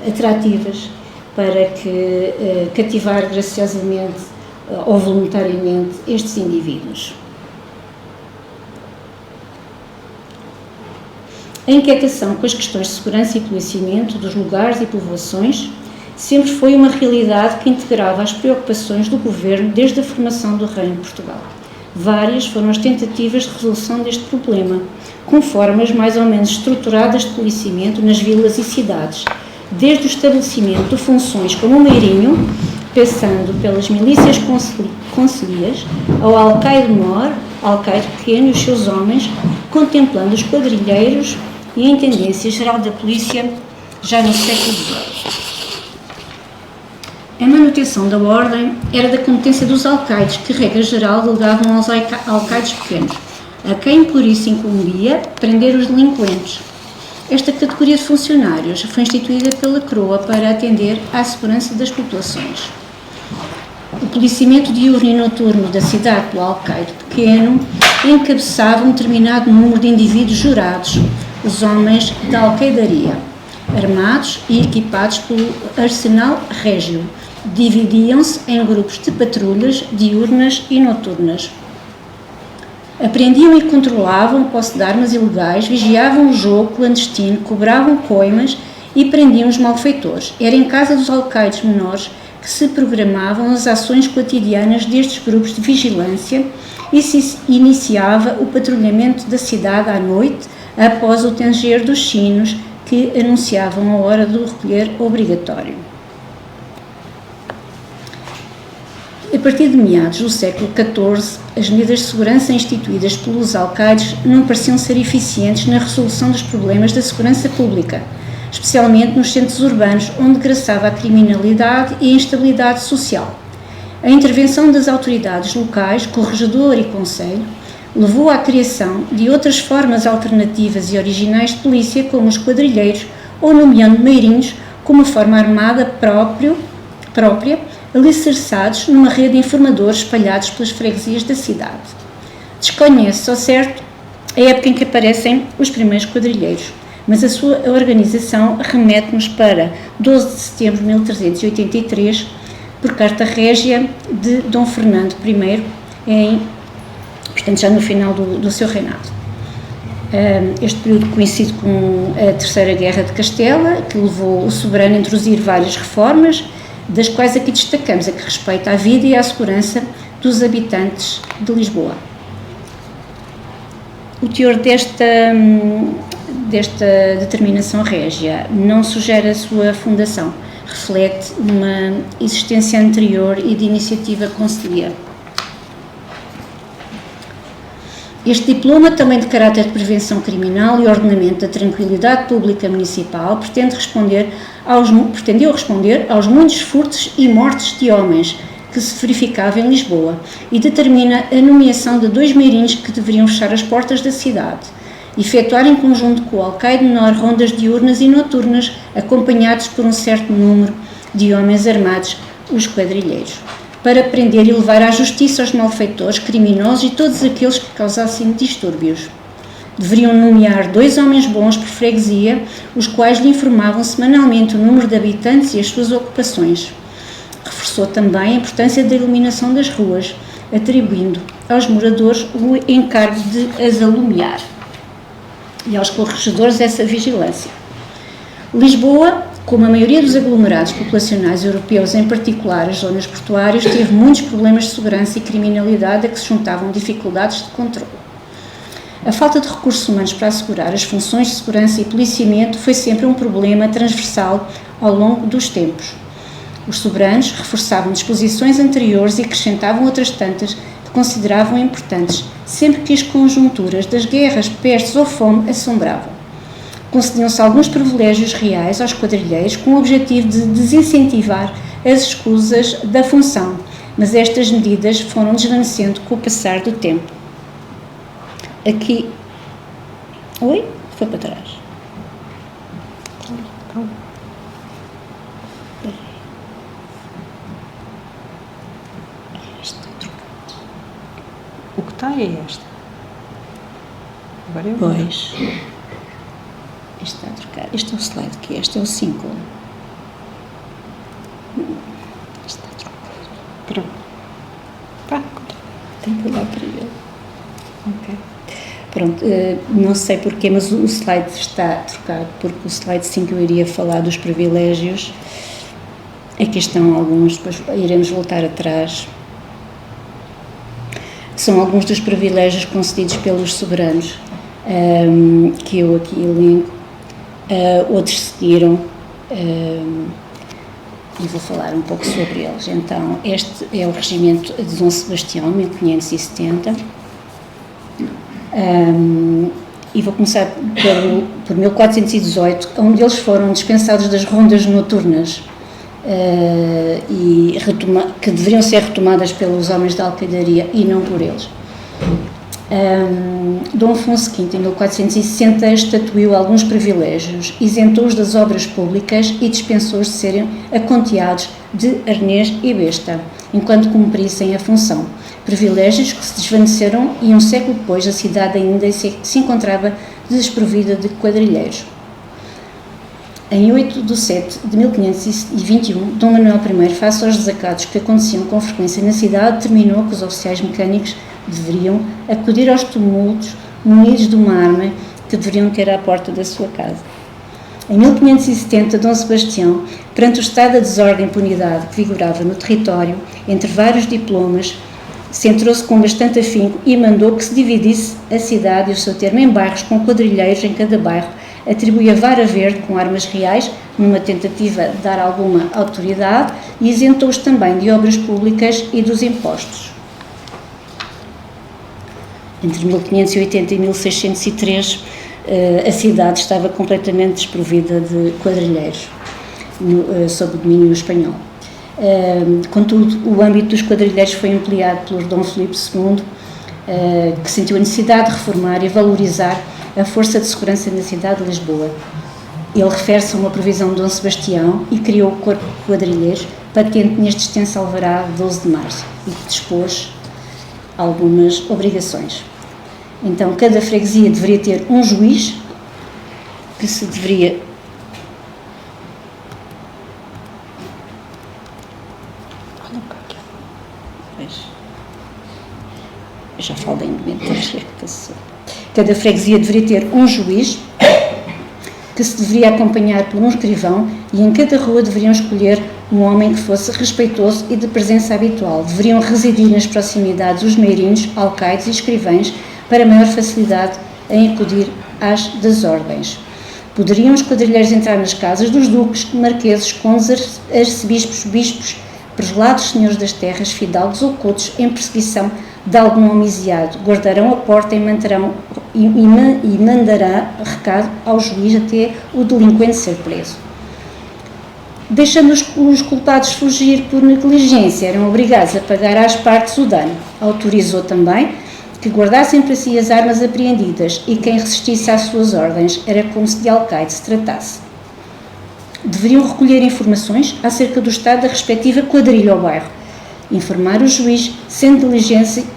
atrativas para cativar graciosamente ou voluntariamente estes indivíduos. A inquietação com as questões de segurança e policiamento dos lugares e povoações sempre foi uma realidade que integrava as preocupações do governo desde a formação do Reino de Portugal. Várias foram as tentativas de resolução deste problema, com formas mais ou menos estruturadas de policiamento nas vilas e cidades, desde o estabelecimento de funções como o meirinho, passando pelas milícias concelhias, ao alcaide-mor, alcaide pequeno e os seus homens, contemplando os quadrilheiros e a Intendência Geral da Polícia já no século XVIII. A manutenção da ordem era da competência dos alcaides, que, regra geral, delegavam aos alcaides pequenos, a quem por isso incumbia prender os delinquentes. Esta categoria de funcionários foi instituída pela coroa para atender à segurança das populações. O policiamento diurno e noturno da cidade do alcaide pequeno encabeçava um determinado número de indivíduos jurados, os homens da alcaidaria, armados e equipados pelo arsenal régio. Dividiam-se em grupos de patrulhas diurnas e noturnas. Apreendiam e controlavam posse de armas ilegais, vigiavam o jogo clandestino, cobravam coimas e prendiam os malfeitores. Era em casa dos alcaides menores que se programavam as ações cotidianas destes grupos de vigilância e se iniciava o patrulhamento da cidade à noite, após o tanger dos sinos que anunciavam a hora do recolher obrigatório. A partir de meados do século XIV, as medidas de segurança instituídas pelos alcaides não pareciam ser eficientes na resolução dos problemas da segurança pública, especialmente nos centros urbanos, onde graçava a criminalidade e a instabilidade social. A intervenção das autoridades locais, corregedor e conselho, levou à criação de outras formas alternativas e originais de polícia, como os quadrilheiros, ou nomeando meirinhos como uma forma armada própria, alicerçados numa rede de informadores espalhados pelas freguesias da cidade. Desconhece-se ao certo a época em que aparecem os primeiros quadrilheiros, mas a sua organização remete-nos para 12 de setembro de 1383, por carta régia de Dom Fernando I, portanto já no final do seu reinado. Este período coincide com a Terceira Guerra de Castela, que levou o soberano a introduzir várias reformas, das quais aqui destacamos a que respeita à vida e à segurança dos habitantes de Lisboa. O teor desta determinação régia não sugere a sua fundação, reflete uma existência anterior e de iniciativa concelhia. Este diploma, também de caráter de prevenção criminal e ordenamento da tranquilidade pública municipal, pretendeu responder aos muitos furtos e mortes de homens que se verificavam em Lisboa e determina a nomeação de 2 meirinhos que deveriam fechar as portas da cidade, efetuar em conjunto com o alcaide menor rondas diurnas e noturnas, acompanhados por um certo número de homens armados, os quadrilheiros, para prender e levar à justiça os malfeitores, criminosos e todos aqueles que causassem distúrbios. Deveriam nomear 2 homens bons por freguesia, os quais lhe informavam semanalmente o número de habitantes e as suas ocupações. Reforçou também a importância da iluminação das ruas, atribuindo aos moradores o encargo de as alumiar e aos corregedores essa vigilância. Lisboa, como a maioria dos aglomerados populacionais europeus, em particular as zonas portuárias, teve muitos problemas de segurança e criminalidade a que se juntavam dificuldades de controle. A falta de recursos humanos para assegurar as funções de segurança e policiamento foi sempre um problema transversal ao longo dos tempos. Os soberanos reforçavam disposições anteriores e acrescentavam outras tantas que consideravam importantes, sempre que as conjunturas das guerras, pestes ou fome assombravam. Concediam-se alguns privilégios reais aos quadrilheiros com o objetivo de desincentivar as escusas da função, mas estas medidas foram desvanecendo com o passar do tempo. Aqui... Oi? Foi para trás. Calma. está é esta. Agora eu Pois. Este está a trocar. Este é o slide que este é o 5. Este está a trocar. Pronto. Tá. Tenho que olhar para ele. Ok. Pronto, não sei porquê, mas o slide está trocado, porque o slide 5 eu iria falar dos privilégios. Aqui estão alguns, depois iremos voltar atrás. São alguns dos privilégios concedidos pelos soberanos, que eu aqui elenco. Outros seguiram, e vou falar um pouco sobre eles. Então, este é o regimento de Dom Sebastião, 1570. E vou começar por 1418, onde eles foram dispensados das rondas noturnas que deveriam ser retomadas pelos homens da alcaidaria e não por eles. Dom Afonso V, em 1460, estatuiu alguns privilégios, isentou-os das obras públicas e dispensou-os de serem aconteados de arnês e besta, enquanto cumprissem a função. Privilégios que se desvaneceram e um século depois a cidade ainda se encontrava desprovida de quadrilheiros. Em 8 de 7 de 1521, Dom Manuel I, face aos desacatos que aconteciam com frequência na cidade, determinou que os oficiais mecânicos deveriam acudir aos tumultos munidos de uma arma que deveriam ter à porta da sua casa. Em 1570, Dom Sebastião, perante o estado da desordem e impunidade que vigorava no território, entre vários diplomas, centrou-se com bastante afinco e mandou que se dividisse a cidade e o seu termo em bairros com quadrilheiros em cada bairro, atribuía vara verde com armas reais, numa tentativa de dar alguma autoridade, e isentou-os também de obras públicas e dos impostos. Entre 1580 e 1603, a cidade estava completamente desprovida de quadrilheiros, sob o domínio espanhol. Contudo, o âmbito dos quadrilheiros foi ampliado por Dom Filipe II, que sentiu a necessidade de reformar e valorizar a força de segurança na cidade de Lisboa. Ele refere-se a uma previsão de Dom Sebastião e criou o Corpo de Quadrilheiros, patente neste extenso alvará de 12 de março, e que dispôs algumas obrigações. Então, cada freguesia deveria ter um juiz que se deveria já falei em documentos. Cada freguesia deveria ter um juiz que se deveria acompanhar por um escrivão e em cada rua deveriam escolher um homem que fosse respeitoso e de presença habitual. Deveriam residir nas proximidades os meirinhos, alcaides e escrivães para maior facilidade em acudir às desordens. Poderiam os quadrilheiros entrar nas casas dos duques, marqueses, condes, arcebispos, bispos, prelados, senhores das terras, fidalgos ou coutos em perseguição de algum homicidiado, guardarão a porta e mandarão recado ao juiz até o delinquente ser preso. Deixando os culpados fugir por negligência, eram obrigados a pagar às partes o dano. Autorizou também que guardassem para si as armas apreendidas e quem resistisse às suas ordens era como se de alcaide se tratasse. Deveriam recolher informações acerca do estado da respectiva quadrilha ou bairro, informar o juiz, sendo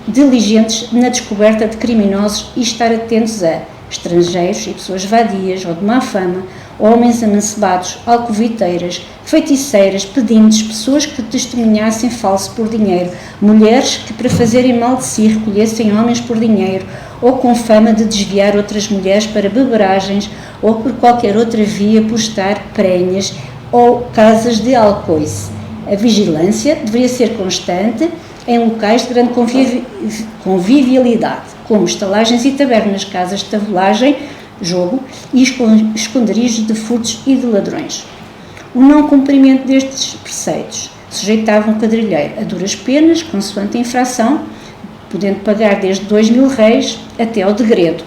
diligentes na descoberta de criminosos e estar atentos a estrangeiros e pessoas vadias ou de má fama, homens amancebados, alcoviteiras, feiticeiras, pedintes, pessoas que testemunhassem falso por dinheiro, mulheres que para fazerem mal de si recolhessem homens por dinheiro ou com fama de desviar outras mulheres para beberagens ou por qualquer outra via por estar prenhas ou casas de alcoice. A vigilância deveria ser constante em locais de grande convivialidade, como estalagens e tabernas, casas de tabuagem, jogo e esconderijos de furtos e de ladrões. O não cumprimento destes preceitos sujeitava um quadrilheiro a duras penas, consoante a infração, podendo pagar desde 2.000 reis até ao degredo.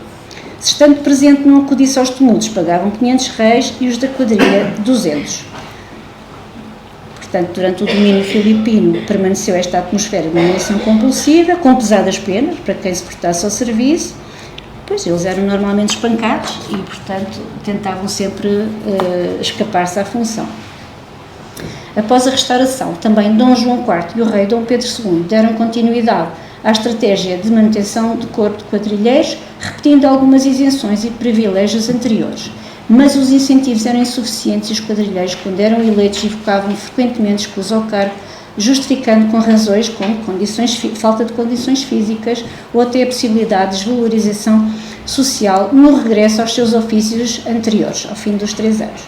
Se estando presente não acudisse aos tumultos, pagavam 500 reis e os da quadrilha 200. Portanto, durante o domínio filipino permaneceu esta atmosfera de dominação compulsiva, com pesadas penas para quem se portasse ao serviço, pois eles eram normalmente espancados e, portanto, tentavam sempre escapar-se à função. Após a restauração, também Dom João IV e o rei Dom Pedro II deram continuidade à estratégia de manutenção do corpo de quadrilheiros, repetindo algumas isenções e privilégios anteriores. Mas os incentivos eram insuficientes e os quadrilheiros, quando eram eleitos, evocavam frequentemente escusa ao cargo, justificando com razões como falta de condições físicas ou até a possibilidade de desvalorização social no regresso aos seus ofícios anteriores, ao fim dos 3 anos.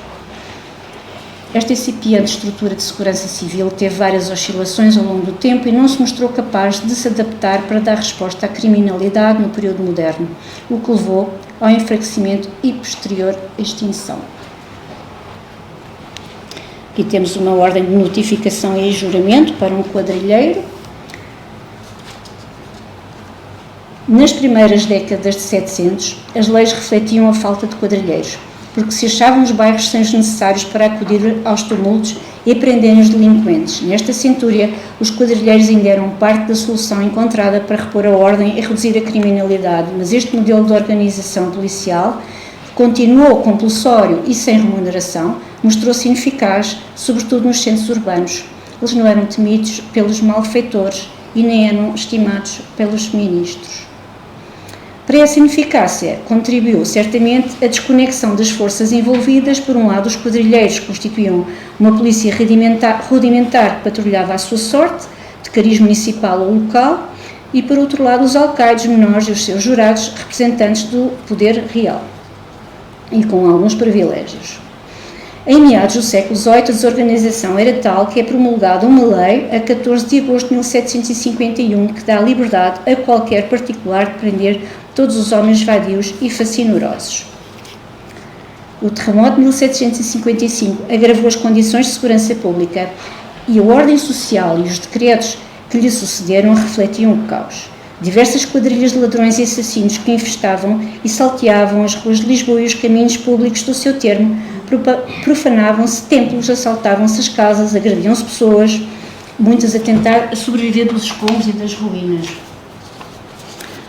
Esta incipiente estrutura de segurança civil teve várias oscilações ao longo do tempo e não se mostrou capaz de se adaptar para dar resposta à criminalidade no período moderno, o que levou ao enfraquecimento e posterior extinção. Aqui temos uma ordem de notificação e juramento para um quadrilheiro. Nas primeiras décadas de 700, as leis refletiam a falta de quadrilheiros, porque se achavam os bairros sem os necessários para acudir aos tumultos e prenderem os delinquentes. Nesta centúria, os quadrilheiros ainda eram parte da solução encontrada para repor a ordem e reduzir a criminalidade, mas este modelo de organização policial, que continuou compulsório e sem remuneração, mostrou-se ineficaz, sobretudo nos centros urbanos. Eles não eram temidos pelos malfeitores e nem eram estimados pelos ministros. Para essa ineficácia contribuiu certamente a desconexão das forças envolvidas. Por um lado, os quadrilheiros constituíam uma polícia rudimentar que patrulhava à sua sorte, de cariz municipal ou local, e por outro lado os alcaides menores e os seus jurados, representantes do poder real, e com alguns privilégios. Em meados do século XVIII, a desorganização era tal que é promulgada uma lei, a 14 de agosto de 1751, que dá liberdade a qualquer particular de prender todos os homens vadios e facinorosos. O terremoto de 1755 agravou as condições de segurança pública e a ordem social e os decretos que lhe sucederam refletiam o caos. Diversas quadrilhas de ladrões e assassinos que infestavam e salteavam as ruas de Lisboa e os caminhos públicos do seu termo, profanavam-se templos, assaltavam-se as casas, agrediam-se pessoas, muitas a tentar sobreviver dos escombros e das ruínas.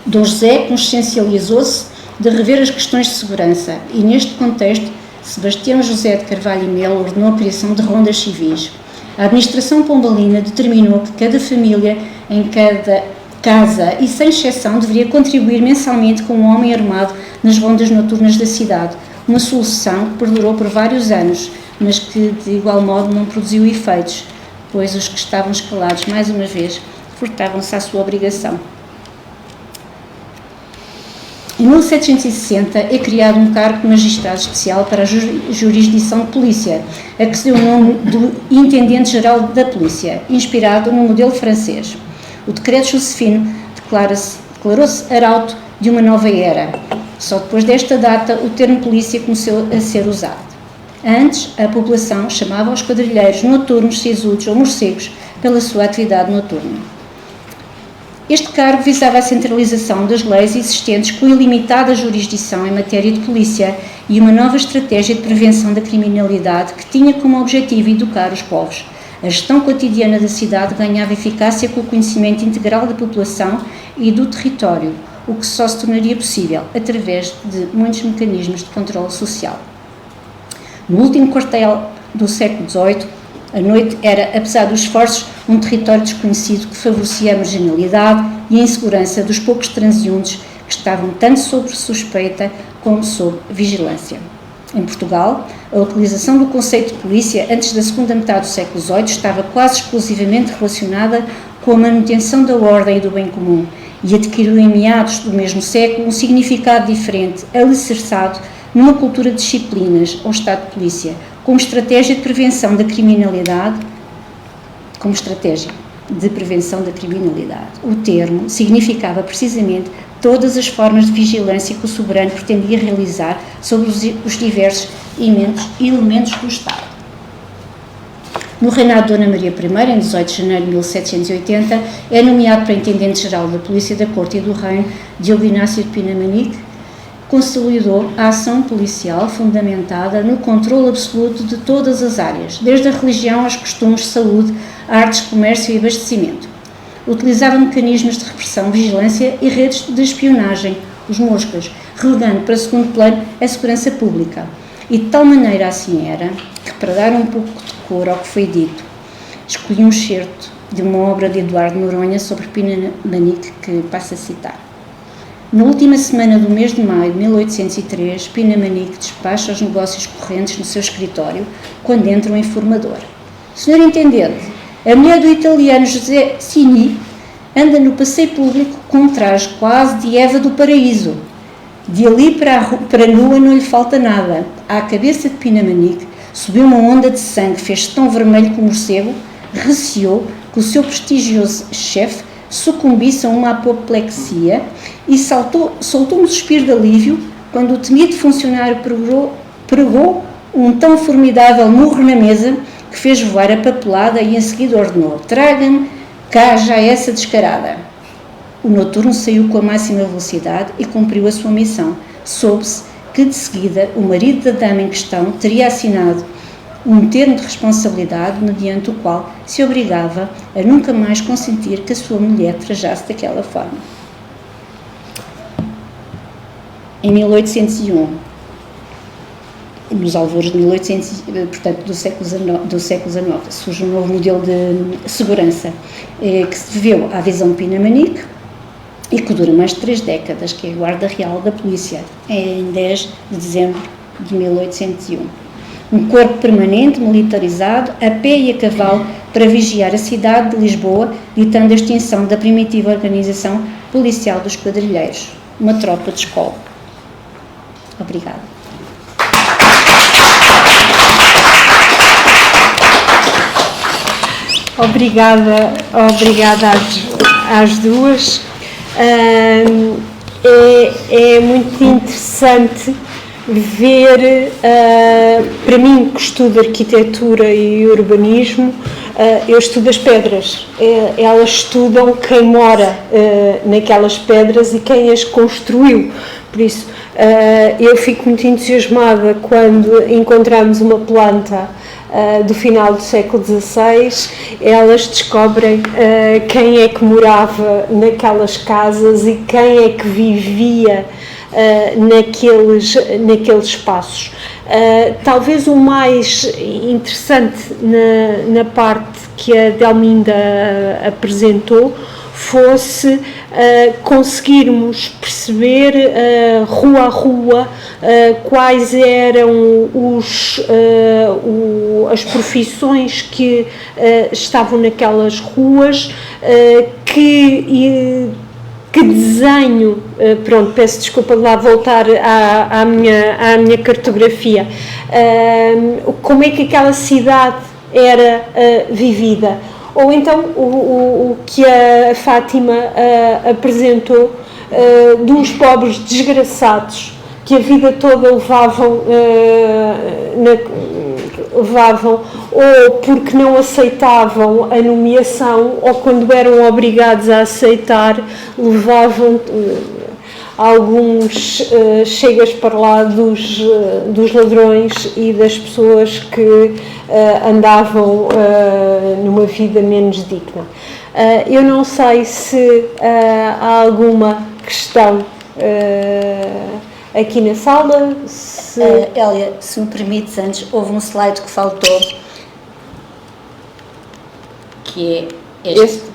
Dom José consciencializou-se de rever as questões de segurança e, neste contexto, Sebastião José de Carvalho e Melo ordenou a criação de rondas civis. A administração pombalina determinou que cada família, em cada casa e sem exceção, deveria contribuir mensalmente com um homem armado nas rondas noturnas da cidade, uma solução que perdurou por vários anos, mas que de igual modo não produziu efeitos, pois os que estavam escalados, mais uma vez, furtavam-se à sua obrigação. Em 1760 é criado um cargo de magistrado especial para a jurisdição de polícia, a que se deu o nome do Intendente-Geral da Polícia, inspirado no modelo francês. O decreto josefino declarou-se arauto de uma nova era. Só depois desta data o termo polícia começou a ser usado. Antes, a população chamava os quadrilheiros noturnos, sisudos ou morcegos pela sua atividade noturna. Este cargo visava a centralização das leis existentes com ilimitada jurisdição em matéria de polícia e uma nova estratégia de prevenção da criminalidade que tinha como objetivo educar os povos. A gestão cotidiana da cidade ganhava eficácia com o conhecimento integral da população e do território, o que só se tornaria possível através de muitos mecanismos de controle social. No último quartel do século XVIII, a noite era, apesar dos esforços, um território desconhecido que favorecia a marginalidade e a insegurança dos poucos transeuntes que estavam tanto sob suspeita como sob vigilância. Em Portugal, a utilização do conceito de polícia antes da segunda metade do século XVIII estava quase exclusivamente relacionada com a manutenção da ordem e do bem comum e adquiriu em meados do mesmo século um significado diferente, alicerçado numa cultura de disciplinas ou estado de polícia, como estratégia de prevenção da criminalidade, O termo significava precisamente todas as formas de vigilância que o soberano pretendia realizar sobre os diversos elementos do Estado. No reinado de Dona Maria I, em 18 de janeiro de 1780, é nomeado para Intendente-Geral da Polícia da Corte e do Reino Diogo Inácio de Pinamanique, consolidou a ação policial fundamentada no controle absoluto de todas as áreas, desde a religião aos costumes, saúde, artes, comércio e abastecimento. Utilizava mecanismos de repressão, vigilância e redes de espionagem, os moscas, relegando para segundo plano a segurança pública. E de tal maneira assim era, que para dar um pouco de cor ao que foi dito, escolhi um excerto de uma obra de Eduardo Noronha sobre Pina Manique, que passo a citar. Na última semana do mês de maio de 1803, Pina Manique despacha os negócios correntes no seu escritório, quando entra um informador. Senhor Intendente, a mulher do italiano José Cini anda no passeio público com um traje quase de Eva do Paraíso. De ali para a nua não lhe falta nada. À cabeça de Pina Manique subiu uma onda de sangue, fez-se tão vermelho que o morcego receou que o seu prestigioso chefe sucumbisse a uma apoplexia e soltou um suspiro de alívio quando o temido funcionário pregou um tão formidável murro na mesa que fez voar a papelada e em seguida ordenou: traga-me cá já essa descarada. O noturno saiu com a máxima velocidade e cumpriu a sua missão. Soube-se que, de seguida, o marido da dama em questão teria assinado um termo de responsabilidade mediante o qual se obrigava a nunca mais consentir que a sua mulher trajasse daquela forma. Em 1801, nos alvores de 1800, portanto, do século XIX, surge um novo modelo de segurança que se deveu à visão de Pina Manique e que dura mais de 3 décadas, que é a Guarda Real da Polícia, em 10 de dezembro de 1801. Um corpo permanente, militarizado, a pé e a cavalo, para vigiar a cidade de Lisboa, ditando a extinção da primitiva organização policial dos quadrilheiros, uma tropa de escola. Obrigada. Obrigada às duas. É muito interessante ver, para mim que estudo arquitetura e urbanismo, eu estudo as pedras, elas estudam quem mora naquelas pedras e quem as construiu, por isso eu fico muito entusiasmada quando encontramos uma planta do final do século XVI, elas descobrem quem é que morava naquelas casas e quem é que vivia naqueles espaços. Talvez o mais interessante na parte que a Delminda apresentou fosse conseguirmos perceber rua a rua quais eram as profissões que estavam naquelas ruas, que desenho, pronto, peço desculpa de lá voltar à minha cartografia, como é que aquela cidade era vivida. Ou então o que a Fátima apresentou de uns pobres desgraçados que a vida toda levavam ou porque não aceitavam a nomeação ou quando eram obrigados a aceitar levavam alguns chegas para lá dos ladrões e das pessoas que andavam numa vida menos digna. Eu não sei se há alguma questão aqui na sala. Hélia, se me permites, antes houve um slide que faltou, que é este.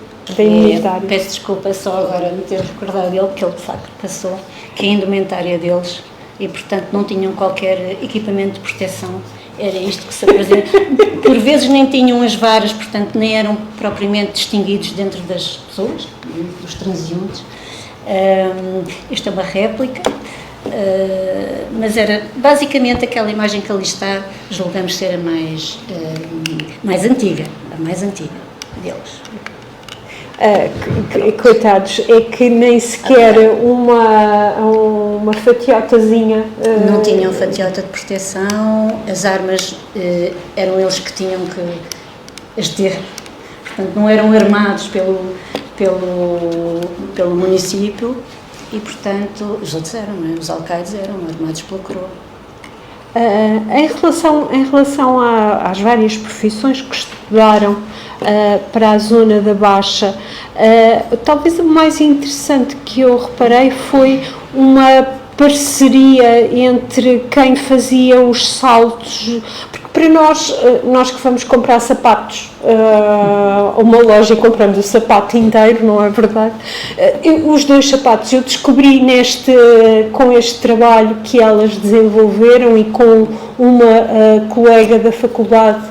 Peço desculpa só agora me ter recordado dele, porque ele de facto passou, que é a indumentária deles e portanto não tinham qualquer equipamento de proteção, era isto que se apresenta. Por vezes nem tinham as varas, portanto nem eram propriamente distinguidos dentro das pessoas, dos transeuntes. Isto é uma réplica, mas era basicamente aquela imagem que ali está, julgamos ser a mais antiga deles. Coitados, é que nem sequer uma fatiotazinha. Não tinham fatiota de proteção, as armas eram eles que tinham que as ter, portanto não eram armados pelo município e portanto os outros eram, não é? Os alcaides eram armados pela coroa. Em relação às várias profissões que estudaram para a zona da Baixa, talvez o mais interessante que eu reparei foi uma parceria entre quem fazia os saltos, porque Para nós que vamos comprar sapatos a uma loja e compramos o sapato inteiro, não é verdade? Os 2 sapatos eu descobri com este trabalho que elas desenvolveram e com uma colega da faculdade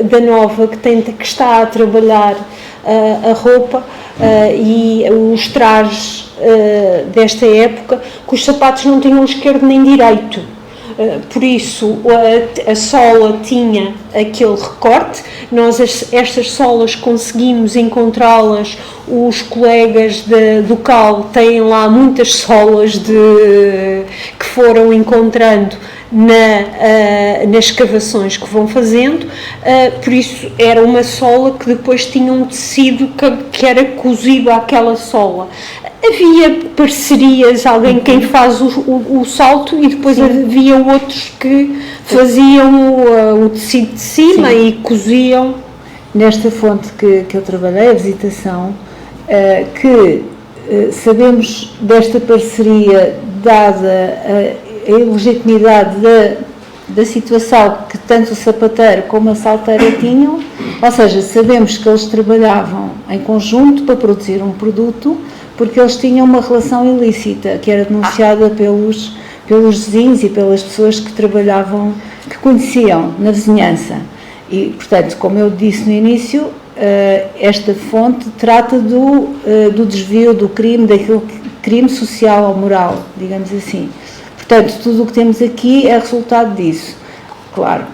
da Nova que está a trabalhar a roupa e os trajes desta época, que os sapatos não tinham esquerdo nem direito. Por isso a sola tinha aquele recorte. Nós estas solas conseguimos encontrá-las, os colegas do CAL têm lá muitas solas que foram encontrando nas escavações que vão fazendo, por isso era uma sola que depois tinha um tecido que era cozido àquela sola. Havia parcerias, alguém quem faz o salto, e depois havia outros que faziam o tecido de cima. Sim. E coziam. Nesta fonte que eu trabalhei, a Visitação, que sabemos desta parceria dada a legitimidade da situação que tanto o sapateiro como a salteira tinham, ou seja, sabemos que eles trabalhavam em conjunto para produzir um produto, porque eles tinham uma relação ilícita, que era denunciada pelos vizinhos e pelas pessoas que trabalhavam, que conheciam na vizinhança. E, portanto, como eu disse no início, esta fonte trata do desvio do crime, daquele crime social ou moral, digamos assim. Portanto, tudo o que temos aqui é resultado disso. Claro,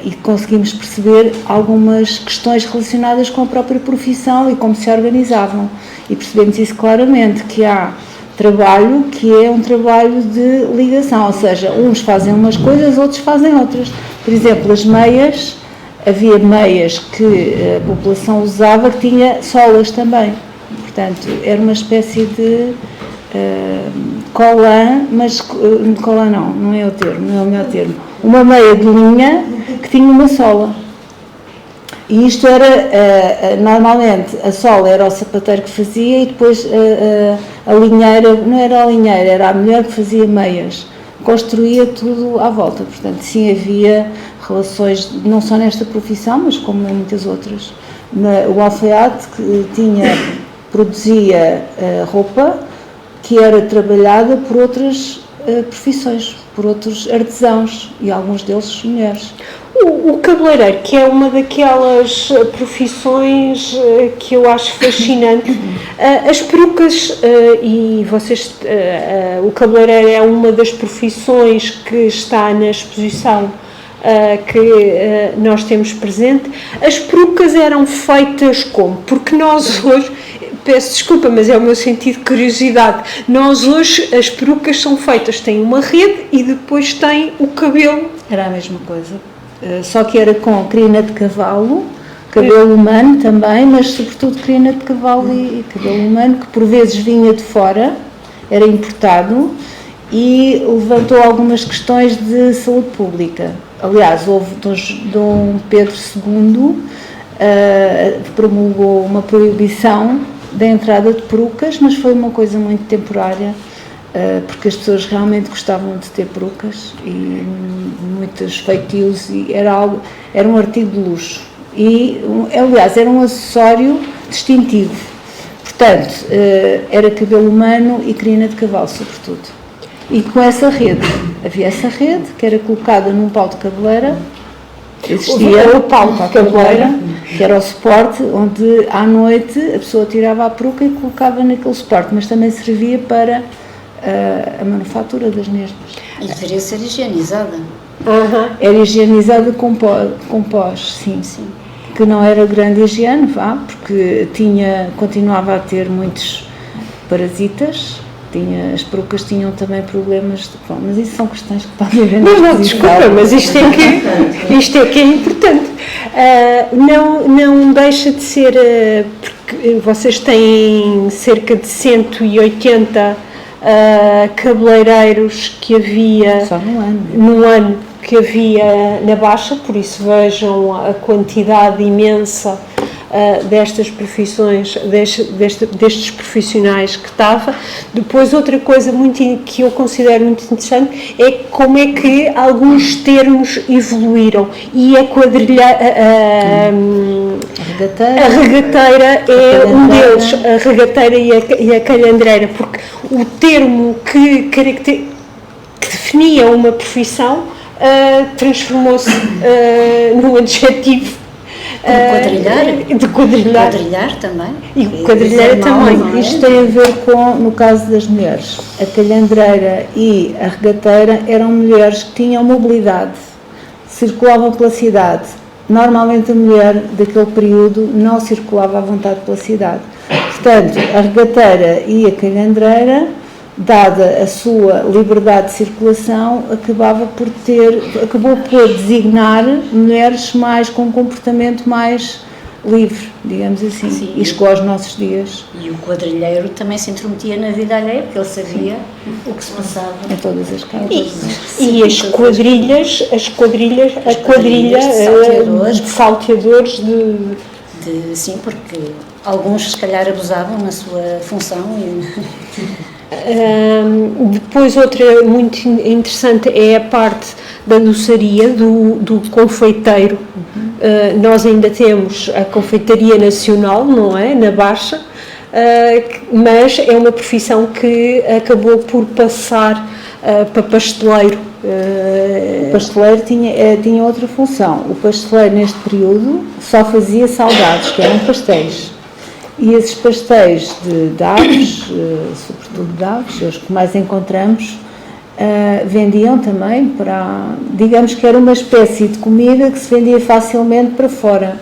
e conseguimos perceber algumas questões relacionadas com a própria profissão e como se organizavam. E percebemos isso claramente, que há trabalho que é um trabalho de ligação, ou seja, uns fazem umas coisas, outros fazem outras. Por exemplo, as meias, havia meias que a população usava que tinha solas também. Portanto, era uma espécie de colã, mas colã não é o termo, não é o melhor termo. Uma meia de linha que tinha uma sola. E isto era, normalmente, a sola era o sapateiro que fazia e depois a linheira, não era a linheira, era a mulher que fazia meias. Construía tudo à volta. Portanto, sim, havia relações, não só nesta profissão, mas como em muitas outras. O alfaiate que produzia roupa que era trabalhada por outras profissões, por outros artesãos, e alguns deles mulheres. O cabeleireiro, que é uma daquelas profissões que eu acho fascinante, as perucas, e vocês, o cabeleireiro é uma das profissões que está na exposição que nós temos presente. As perucas eram feitas como? Porque nós hoje, peço desculpa, mas é o meu sentido de curiosidade, nós hoje as perucas são feitas, têm uma rede e depois tem o cabelo. Era a mesma coisa, só que era com crina de cavalo, cabelo humano também, mas sobretudo crina de cavalo e cabelo humano, que por vezes vinha de fora, era importado, e levantou algumas questões de saúde pública. Aliás, houve Dom Pedro II promulgou uma proibição da entrada de perucas, mas foi uma coisa muito temporária, porque as pessoas realmente gostavam de ter perucas e muitos feitios, e era um artigo de luxo e, aliás, era um acessório distintivo. Portanto, era cabelo humano e crina de cavalo, sobretudo. E com essa rede, havia essa rede que era colocada num pau de cabeleira, existia o pau de cabeleira, que era o suporte onde à noite a pessoa tirava a peruca e colocava naquele suporte, mas também servia para a manufatura das mesmas. E deveria ser higienizada. Era higienizada com pós, sim. Que não era grande higiene, porque continuava a ter muitos parasitas. As perucas tinham também problemas, mas isso são questões que podem haver. Não, desculpa, mas isto é que é importante. Não deixa de ser, porque vocês têm cerca de 180 cabeleireiros que havia só no ano que havia na Baixa, por isso vejam a quantidade imensa destas profissões, destes profissionais que estava. Depois, outra coisa que eu considero muito interessante é como é que alguns termos evoluíram, e a regateira é um deles, a regateira e a calhandreira, porque o termo que definia uma profissão transformou-se num adjetivo. De quadrilhar. Quadrilhar também. E quadrilheira também. Isto tem a ver com, no caso das mulheres, a calhandreira e a regateira eram mulheres que tinham mobilidade, circulavam pela cidade. Normalmente a mulher daquele período não circulava à vontade pela cidade. Portanto, a regateira e a calhandreira, dada a sua liberdade de circulação, acabou por designar mulheres com um comportamento mais livre, digamos assim. Sim. E chegou aos nossos dias. E o quadrilheiro também se intrometia na vida alheia, porque ele sabia o que se passava em todas as casas. E a quadrilha de salteadores sim, porque alguns se calhar abusavam na sua função. Depois, outra muito interessante é a parte da doçaria, do confeiteiro. Nós ainda temos a confeitaria nacional, não é? Na Baixa, mas é uma profissão que acabou por passar para pasteleiro. O pasteleiro tinha outra função. O pasteleiro, neste período, só fazia salgados, que eram pastéis. E esses pastéis de aves, sobretudo de aves, os que mais encontramos, vendiam também digamos que era uma espécie de comida que se vendia facilmente para fora.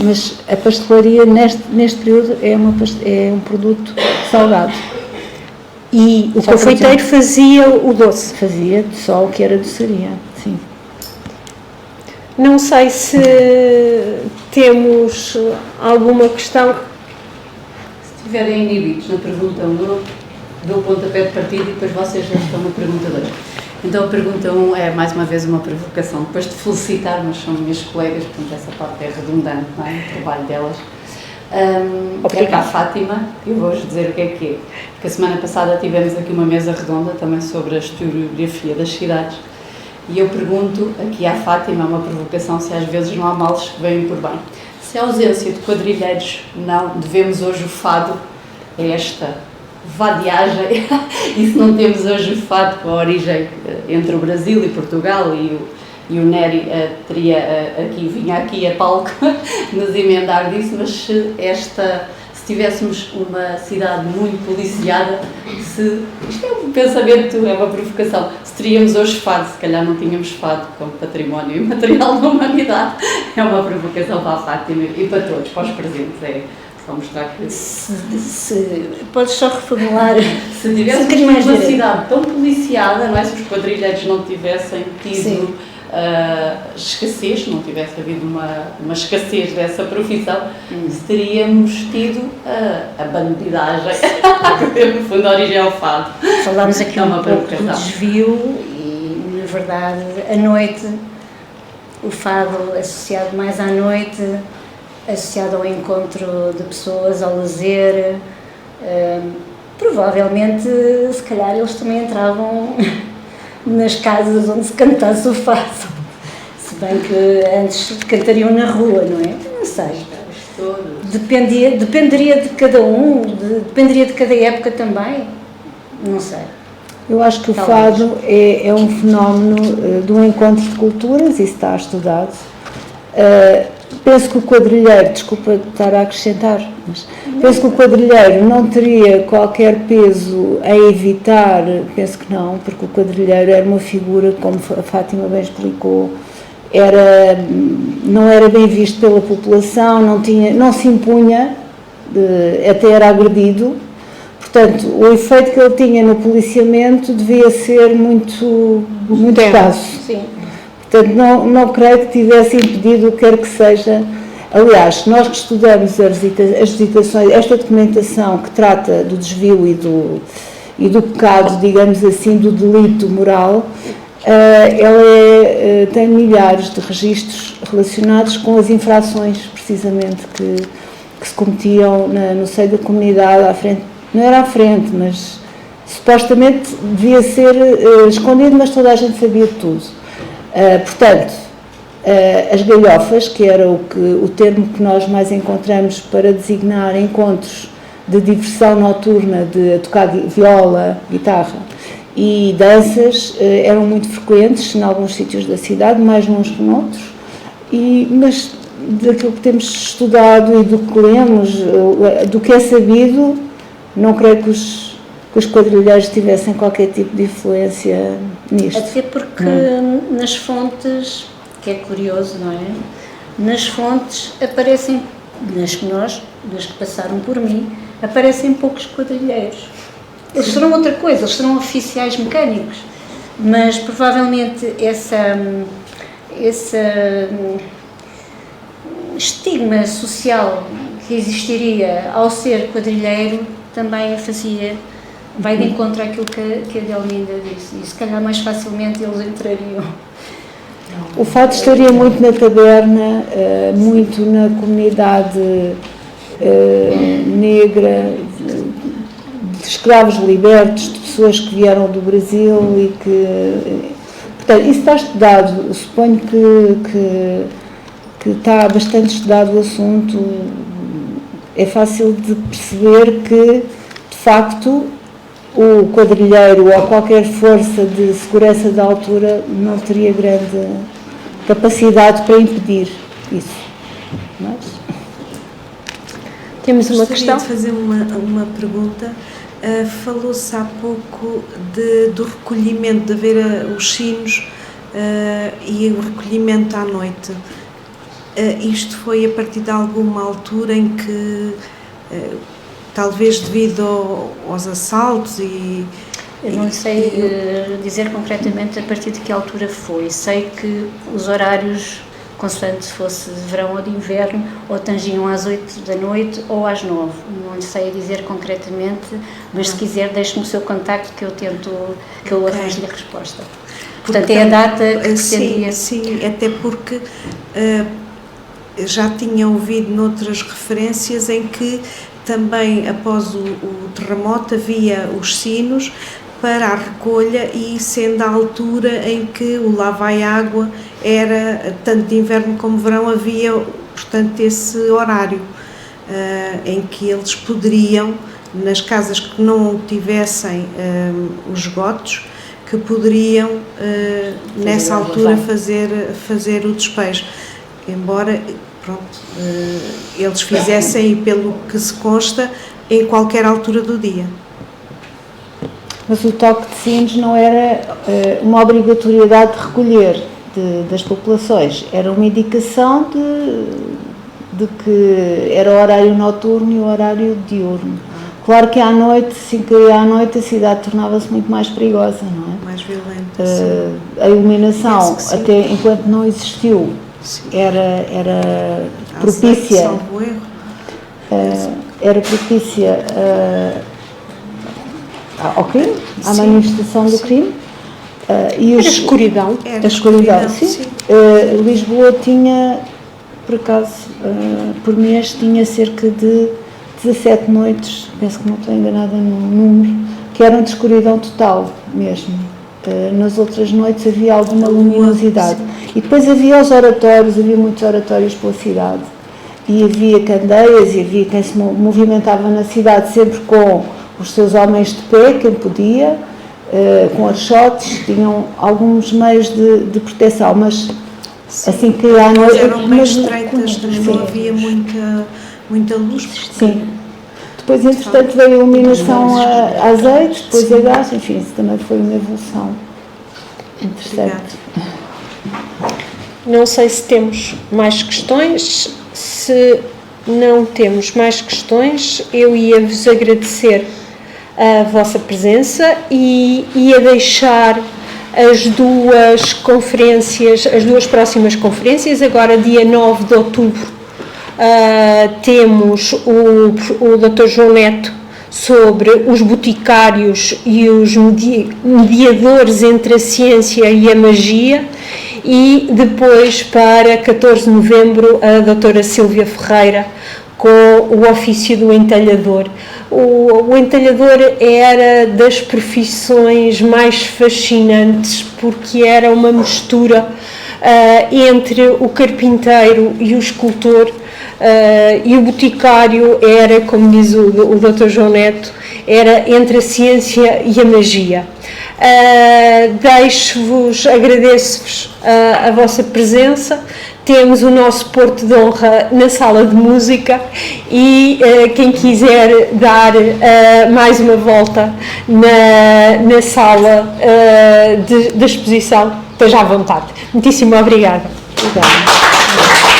Mas a pastelaria, neste período, é um produto salgado. E o confeiteiro fazia o doce? Fazia só o que era doçaria, sim. Não sei se temos alguma questão. Se estiverem inibidos na pergunta 1, dou o pontapé de partida e depois vocês já estão na pergunta 2. Então a pergunta 1 é mais uma vez uma provocação. Depois de felicitar, mas são minhas colegas, portanto essa parte é redundante, não é? O trabalho delas. É cá a Fátima, eu vou-vos dizer o que é. Porque a semana passada tivemos aqui uma mesa redonda também sobre a historiografia das cidades. E eu pergunto aqui à Fátima, uma provocação, se às vezes não há males que venham por bem. Se a ausência de quadrilheiros não devemos hoje o fado a esta vadiagem, e se não temos hoje o fado com a origem entre o Brasil e Portugal, e o Nery vinha aqui a palco nos emendar disso, mas se tivéssemos uma cidade muito policiada, isto é um pensamento, é uma provocação, se teríamos hoje fado, se calhar não tínhamos fado como património imaterial da humanidade. É uma provocação para a Fátima e para todos, para os presentes, só mostrar que... Podes só reformular? Se tivéssemos uma cidade tão policiada, não é? Se os quadrilheiros não tivessem tido escassez, não tivesse havido uma escassez dessa profissão, teríamos tido a bandidagem, que no fundo a origem é o fado. Falámos aqui um pouco do desvio e, na verdade, à noite, o fado associado mais à noite, associado ao encontro de pessoas, ao lazer, provavelmente, se calhar, eles também entravam nas casas onde se cantasse o fado, se bem que antes cantariam na rua, não é? Não sei. Dependeria de cada um, dependeria de cada época também, não sei. Eu acho que o fado é um fenómeno de um encontro de culturas, isso está estudado. Penso que o quadrilheiro, desculpa estar a acrescentar, mas penso que o quadrilheiro não teria qualquer peso a evitar, penso que não, porque o quadrilheiro era uma figura, como a Fátima bem explicou, não era bem visto pela população, não se impunha, até era agredido. Portanto, o efeito que ele tinha no policiamento devia ser muito escasso. Sim. Portanto, não creio que tivesse impedido o que quer que seja. Aliás, nós que estudamos as visitações, esta documentação que trata do desvio e do pecado, digamos assim, do delito moral, ela tem milhares de registros relacionados com as infrações, precisamente, que se cometiam no seio da comunidade, à frente, não era à frente, mas supostamente devia ser escondido, mas toda a gente sabia de tudo. Portanto, as galhofas, que era o termo que nós mais encontramos para designar encontros de diversão noturna, de tocar viola, guitarra e danças, eram muito frequentes em alguns sítios da cidade, mais uns que noutros, mas daquilo que temos estudado e do que lemos, do que é sabido, não creio que os quadrilheiros tivessem qualquer tipo de influência nisto. Até porque nas fontes, que é curioso, não é? Nas fontes aparecem, das que passaram por mim, aparecem poucos quadrilheiros. Eles serão outra coisa, eles serão oficiais mecânicos, mas provavelmente essa estigma social que existiria ao ser quadrilheiro também vai de encontro àquilo que a Delminda disse, e se calhar mais facilmente eles entrariam. O fato estaria muito na taberna, muito na comunidade negra, de escravos libertos, de pessoas que vieram do Brasil e que... Portanto, isso está estudado. Eu suponho que está bastante estudado o assunto. É fácil de perceber que, de facto, o quadrilheiro ou qualquer força de segurança da altura não teria grande capacidade para impedir isso. Mas... Temos uma questão? Gostaria de fazer uma pergunta. Falou-se há pouco do recolhimento, de haver os sinos e o recolhimento à noite. Isto foi a partir de alguma altura em que, talvez devido aos assaltos e... Eu não sei dizer concretamente a partir de que altura foi. Sei que os horários, consoante se fosse de verão ou de inverno, ou tangiam às 8 da noite ou às 9. Não lhe sei dizer concretamente, mas se quiser deixe-me o seu contacto que eu arranjo-lhe a resposta. Portanto, é a data que seria... Sim, até porque já tinha ouvido noutras referências em que também após o terremoto havia os sinos para a recolha, e sendo a altura em que o lá vai água era, tanto de inverno como verão, havia, portanto, esse horário em que eles poderiam, nas casas que não tivessem os esgotos, que poderiam nessa altura fazer o despejo, embora eles fizessem, pelo que se consta, em qualquer altura do dia. Mas o toque de sinos não era uma obrigatoriedade de recolher das populações, era uma indicação de que era o horário noturno e o horário diurno. Claro que à noite, assim que à noite, a cidade tornava-se muito mais perigosa, não é? Mais violenta, a iluminação, até enquanto não existiu, era propícia. Era propícia ao crime, à manifestação do crime. E a escuridão. A escuridão, sim. Lisboa tinha, por acaso, por mês, tinha cerca de 17 noites, penso que não estou enganada no número, que eram de escuridão total mesmo. Nas outras noites havia alguma luminosidade. E depois havia os oratórios, havia muitos oratórios pela cidade. E havia candeias, e havia quem se movimentava na cidade sempre com os seus homens de pé, quem podia, com archotes, tinham alguns meios de proteção, mas assim que à noite... Eram bem estreitas, não havia muita luz. Sim. Depois, entretanto, veio a iluminação a azeite, depois a gás, enfim, isso também foi uma evolução interessante. Não sei se temos mais questões. Se não temos mais questões, eu ia-vos agradecer a vossa presença e ia deixar as duas próximas conferências. Agora, dia 9 de outubro, temos o Dr. João Neto sobre os boticários e os mediadores entre a ciência e a magia, e depois, para 14 de novembro, a doutora Sílvia Ferreira, com o ofício do entalhador. O entalhador era das profissões mais fascinantes, porque era uma mistura entre o carpinteiro e o escultor, e o boticário era, como diz o Dr. João Neto, era entre a ciência e a magia. Agradeço-vos a vossa presença. Temos o nosso Porto de Honra na sala de música e quem quiser dar mais uma volta na sala da exposição, esteja à vontade. Muitíssimo obrigada. Obrigada.